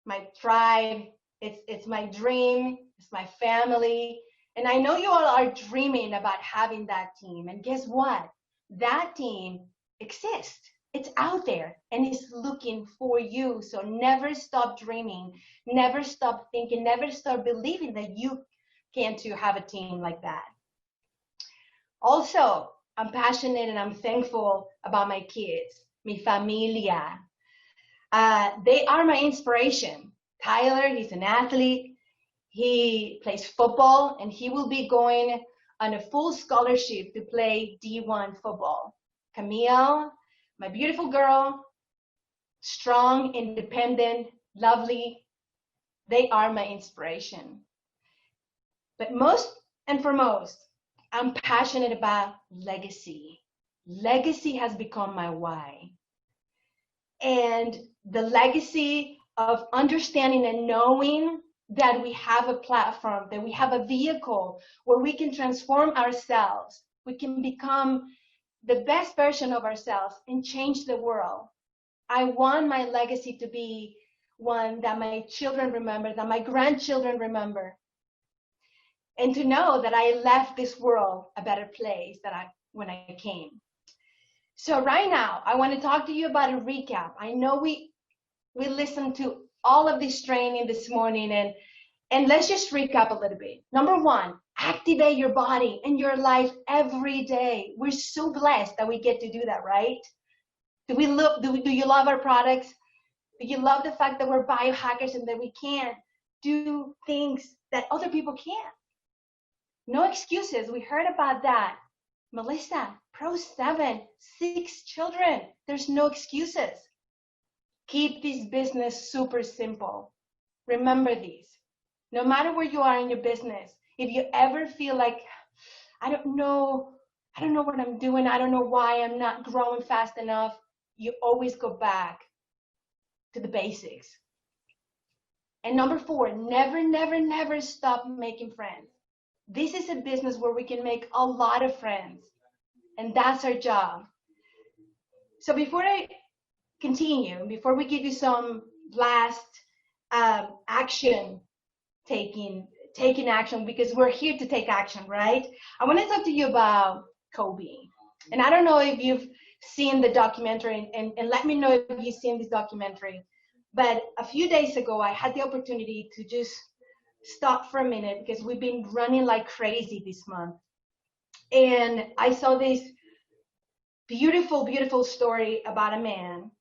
Speaker 6: my tribe. It's my dream. It's my family. And I know you all are dreaming about having that team. And guess what? That team exists. It's out there, and it's looking for you. So never stop dreaming. Never stop thinking. Never stop believing that you can too have a team like that. Also, I'm passionate and I'm thankful about my kids, mi familia. They are my inspiration. Tyler, he's an athlete. He plays football, and he will be going on a full scholarship to play D1 football. Camille, my beautiful girl, strong, independent, lovely. They are my inspiration. But most and foremost, I'm passionate about legacy. Legacy has become my why. And the legacy of understanding and knowing that we have a platform, that we have a vehicle where we can transform ourselves. We can become the best version of ourselves and change the world. I want my legacy to be one that my children remember, that my grandchildren remember. And to know that I left this world a better place than when I came. So right now, I want to talk to you about a recap. I know we listened to all of this training this morning, and let's just recap a little bit. Number one, activate your body and your life every day. We're so blessed that we get to do that, right? Do you love our products? Do you love the fact that we're biohackers and that we can do things that other people can't? No excuses. We heard about that. Melissa, Pro 7, 6 children. There's no excuses. Keep this business super simple. Remember these. No matter where you are in your business, if you ever feel like, I don't know what I'm doing, I don't know why I'm not growing fast enough, you always go back to the basics. And number 4, never, never, never stop making friends. This is a business where we can make a lot of friends, and that's our job. So before I continue, before we give you some last action, taking action, because we're here to take action, right? I want to talk to you about Kobe. And I don't know if you've seen the documentary, and let me know if you've seen this documentary. But a few days ago, I had the opportunity to just stop for a minute because we've been running like crazy this month. And I saw this beautiful, beautiful story about a man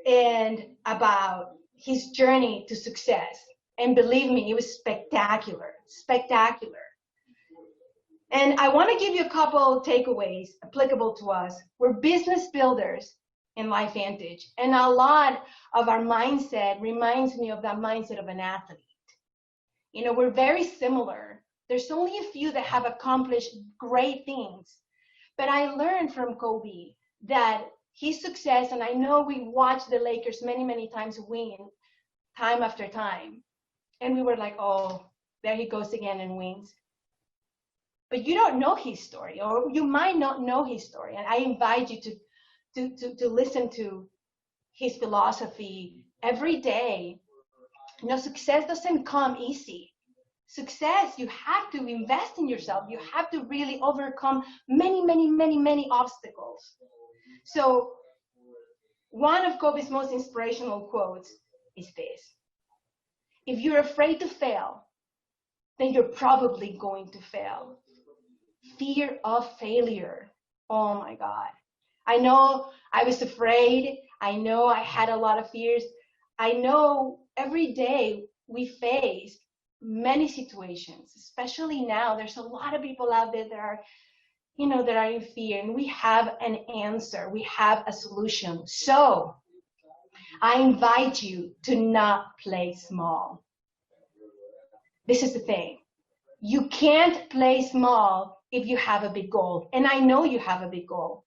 Speaker 6: and about his journey to success. And believe me, it was spectacular, spectacular. And I want to give you a couple takeaways applicable to us. We're business builders in LifeVantage, and a lot of our mindset reminds me of that mindset of an athlete. You know, we're very similar. There's only a few that have accomplished great things. But I learned from Kobe that his success, and I know we watched the Lakers many, many times win, time after time. And we were like, oh, there he goes again and wins. But you don't know his story, or you might not know his story. And I invite you to listen to his philosophy every day. You know, success doesn't come easy. Success, you have to invest in yourself. You have to really overcome many, many, many, many obstacles. So one of Kobe's most inspirational quotes is this: if you're afraid to fail, then you're probably going to fail. Fear of failure. Oh my God. I know I was afraid. I know I had a lot of fears. I know every day we face many situations, especially now. There's a lot of people out there that are, you know, that are in fear, and we have an answer. We have a solution. So I invite you to not play small. This is the thing. You can't play small if you have a big goal. And I know you have a big goal.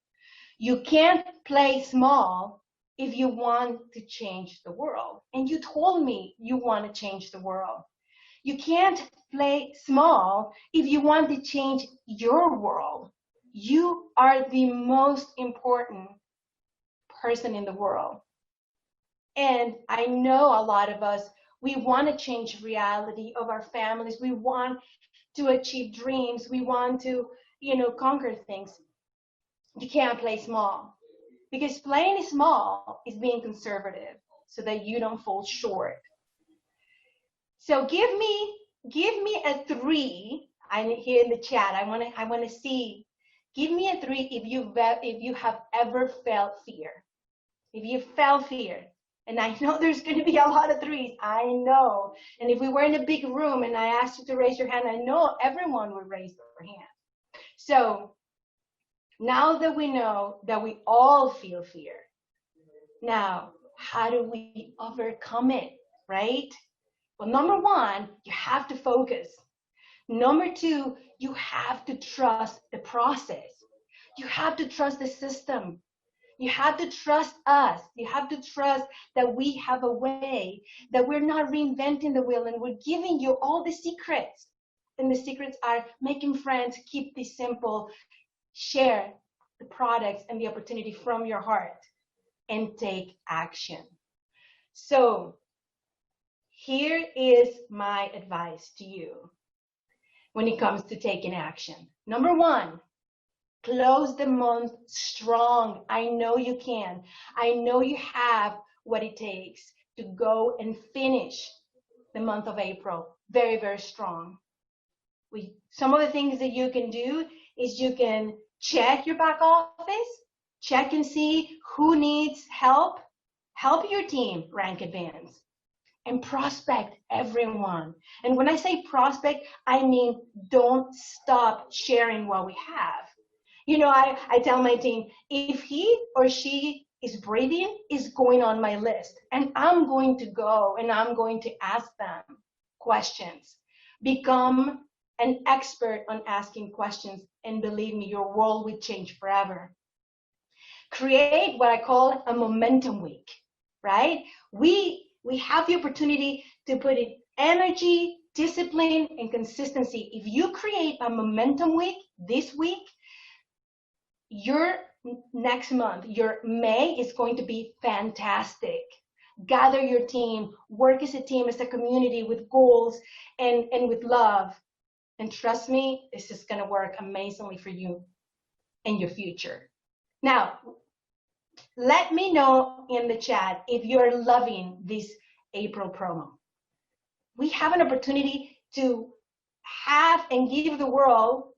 Speaker 6: You can't play small if you want to change the world. And you told me you want to change the world. You can't play small if you want to change your world. You are the most important person in the world. And I know a lot of us, we want to change reality of our families. We want to achieve dreams. We want to, you know, conquer things. You can't play small, because playing small is being conservative so that you don't fall short. So give me a 3. I'm here in the chat. I want to see. Give me a 3 if you have ever felt fear. If you felt fear. And I know there's going to be a lot of 3s. I know. And if we were in a big room and I asked you to raise your hand, I know everyone would raise their hand. So now that we know that we all feel fear, now how do we overcome it, right? Well, number 1, you have to focus. Number 2, you have to trust the process. You have to trust the system. You have to trust us. You have to trust that we have a way, that we're not reinventing the wheel, and we're giving you all the secrets. And the secrets are making friends, keep this simple, share the products and the opportunity from your heart, and take action. So here is my advice to you when it comes to taking action. Number 1, close the month strong. I know you can. I know you have what it takes to go and finish the month of April very, very strong. Some of the things that you can do is you can check your back office, check and see who needs help, help your team rank advance, and prospect everyone. And when I say prospect, I mean don't stop sharing what we have. You know, I tell my team, if he or she is breathing, is going on my list. And I'm going to go and I'm going to ask them questions. Become an expert on asking questions, and believe me, your world will change forever. Create what I call a momentum week, right? We have the opportunity to put in energy, discipline, and consistency. If you create a momentum week this week, your next month, your May is going to be fantastic. Gather your team, work as a team, as a community with goals and with love. And trust me, this is going to work amazingly for you and your future. Now, let me know in the chat if you're loving this April promo. We have an opportunity to have and give the world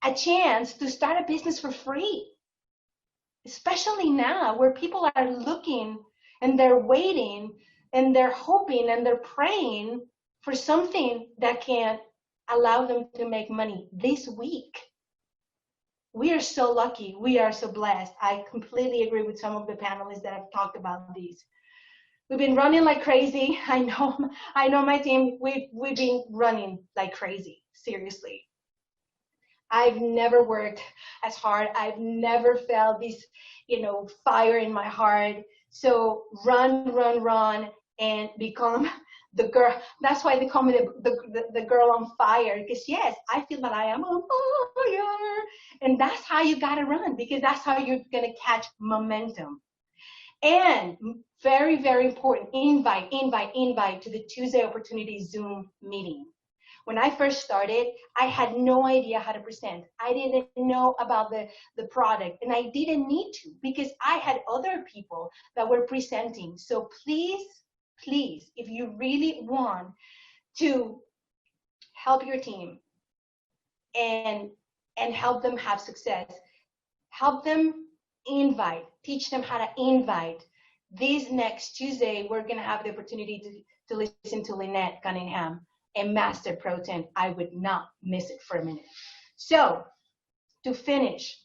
Speaker 6: a chance to start a business for free, especially now where people are looking and they're waiting and they're hoping and they're praying for something that can allow them to make money this week. We are so lucky. We are so blessed. I completely agree with some of the panelists that have talked about these. We've been running like crazy. I know my team, we've been running like crazy, seriously. I've never worked as hard. I've never felt this, fire in my heart. So run, and become the girl. That's why they call me the girl on fire. Because yes, I feel that I am on fire. And that's how you gotta run, because that's how you're gonna catch momentum. And very, very important, invite to the Tuesday Opportunity Zoom meeting. When I first started, I had no idea how to present. I didn't know about the product, and I didn't need to, because I had other people that were presenting. So please, if you really want to help your team and help them have success, help them teach them how to invite. This next Tuesday, we're gonna have the opportunity to listen to Lynette Cunningham and Master Pro 10. I would not miss it for a minute. So to finish,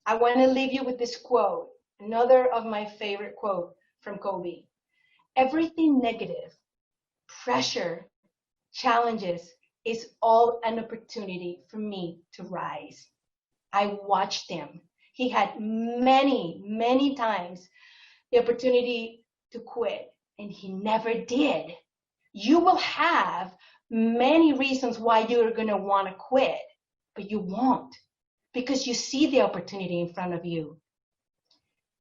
Speaker 6: I want to leave you with this quote, another of my favorite quote from Kobe. Everything negative, pressure, challenges is all an opportunity for me to rise. I watched him. He had many, many times the opportunity to quit, and he never did. You will have many reasons why you're going to want to quit, but you won't, because you see the opportunity in front of you,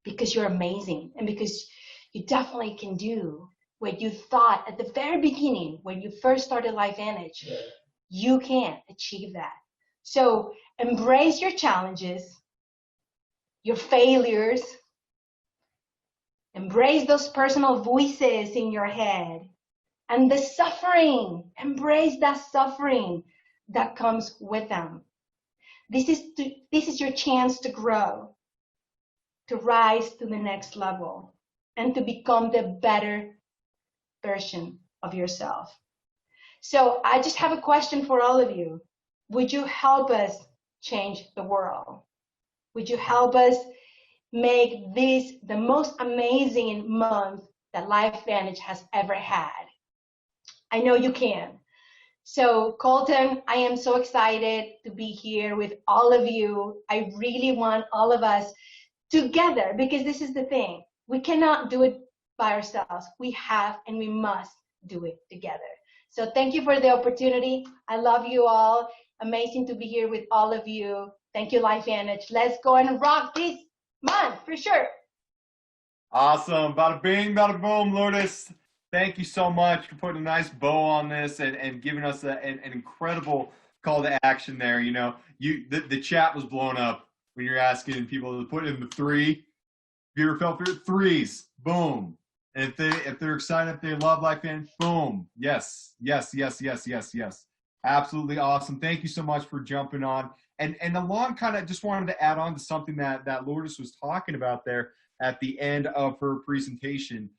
Speaker 6: because you're amazing, and because you definitely can do what you thought at the very beginning when you first started LifeVantage. You can achieve that. So embrace your challenges, your failures, embrace those personal voices in your head. And the suffering, embrace that suffering that comes with them. This is your chance to grow, to rise to the next level, and to become the better version of yourself. So I just have a question for all of you. Would you help us change the world? Would you help us make this the most amazing month that LifeVantage has ever had? I know you can. So Colton, I am so excited to be here with all of you. I really want all of us together, because this is the thing. We cannot do it by ourselves. We have and we must do it together. So thank you for the opportunity. I love you all. Amazing to be here with all of you. Thank you, LifeVantage. Let's go and rock this month for sure.
Speaker 1: Awesome. Bada bing, bada boom, Lourdes. Thank you so much for putting a nice bow on this and giving us an incredible call to action there. The chat was blown up when you're asking people to put in the 3. If you ever felt for 3s, boom. And if they're excited, if they love LifeVantage, boom. Yes. Absolutely awesome. Thank you so much for jumping on. And along kind of just wanted to add on to something that Lourdes was talking about there at the end of her presentation.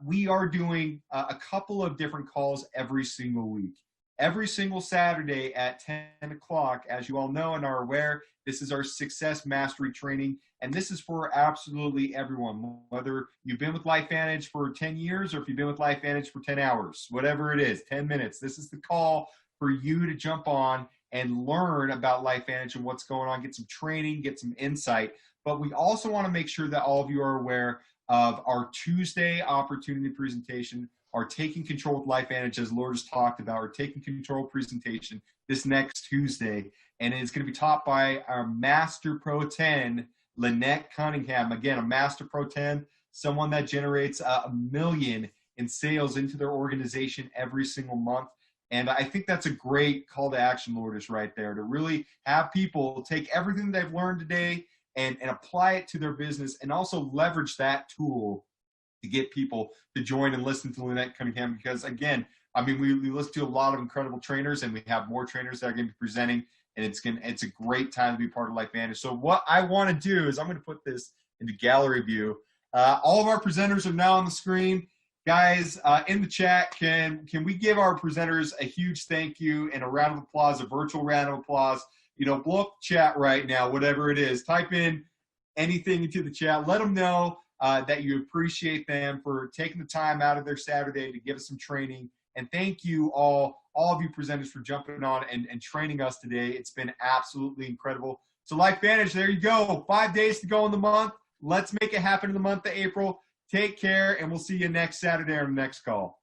Speaker 1: We are doing a couple of different calls every single week. Every single Saturday at 10 o'clock, as you all know and are aware, this is our Success Mastery training. And this is for absolutely everyone, whether you've been with LifeVantage for 10 years or if you've been with LifeVantage for 10 hours, whatever it is, 10 minutes. This is the call for you to jump on and learn about LifeVantage and what's going on, get some training, get some insight. But we also want to make sure that all of you are aware of our Tuesday opportunity presentation, our Taking Control with LifeVantage, as Lourdes talked about, our Taking Control presentation this next Tuesday. And it's going to be taught by our Master Pro 10, Lynette Cunningham. Again, a Master Pro 10, someone that generates $1 million in sales into their organization every single month. And I think that's a great call to action, Lourdes, right there, to really have people take everything they've learned today and apply it to their business, and also leverage that tool to get people to join and listen to Lynette Cunningham. Because again, I mean, we listen to a lot of incredible trainers, and we have more trainers that are going to be presenting, and it's a great time to be part of LifeVantage. So what I want to do is I'm going to put this into gallery view. All of our presenters are now on the screen. Guys, in the chat, can we give our presenters a huge thank you and a round of applause, a virtual round of applause? You know, blow up the chat right now, whatever it is. Type in anything into the chat. Let them know that you appreciate them for taking the time out of their Saturday to give us some training. And thank you all of you presenters for jumping on and training us today. It's been absolutely incredible. So LifeVantage, there you go. 5 days to go in the month. Let's make it happen in the month of April. Take care, and we'll see you next Saturday on the next call.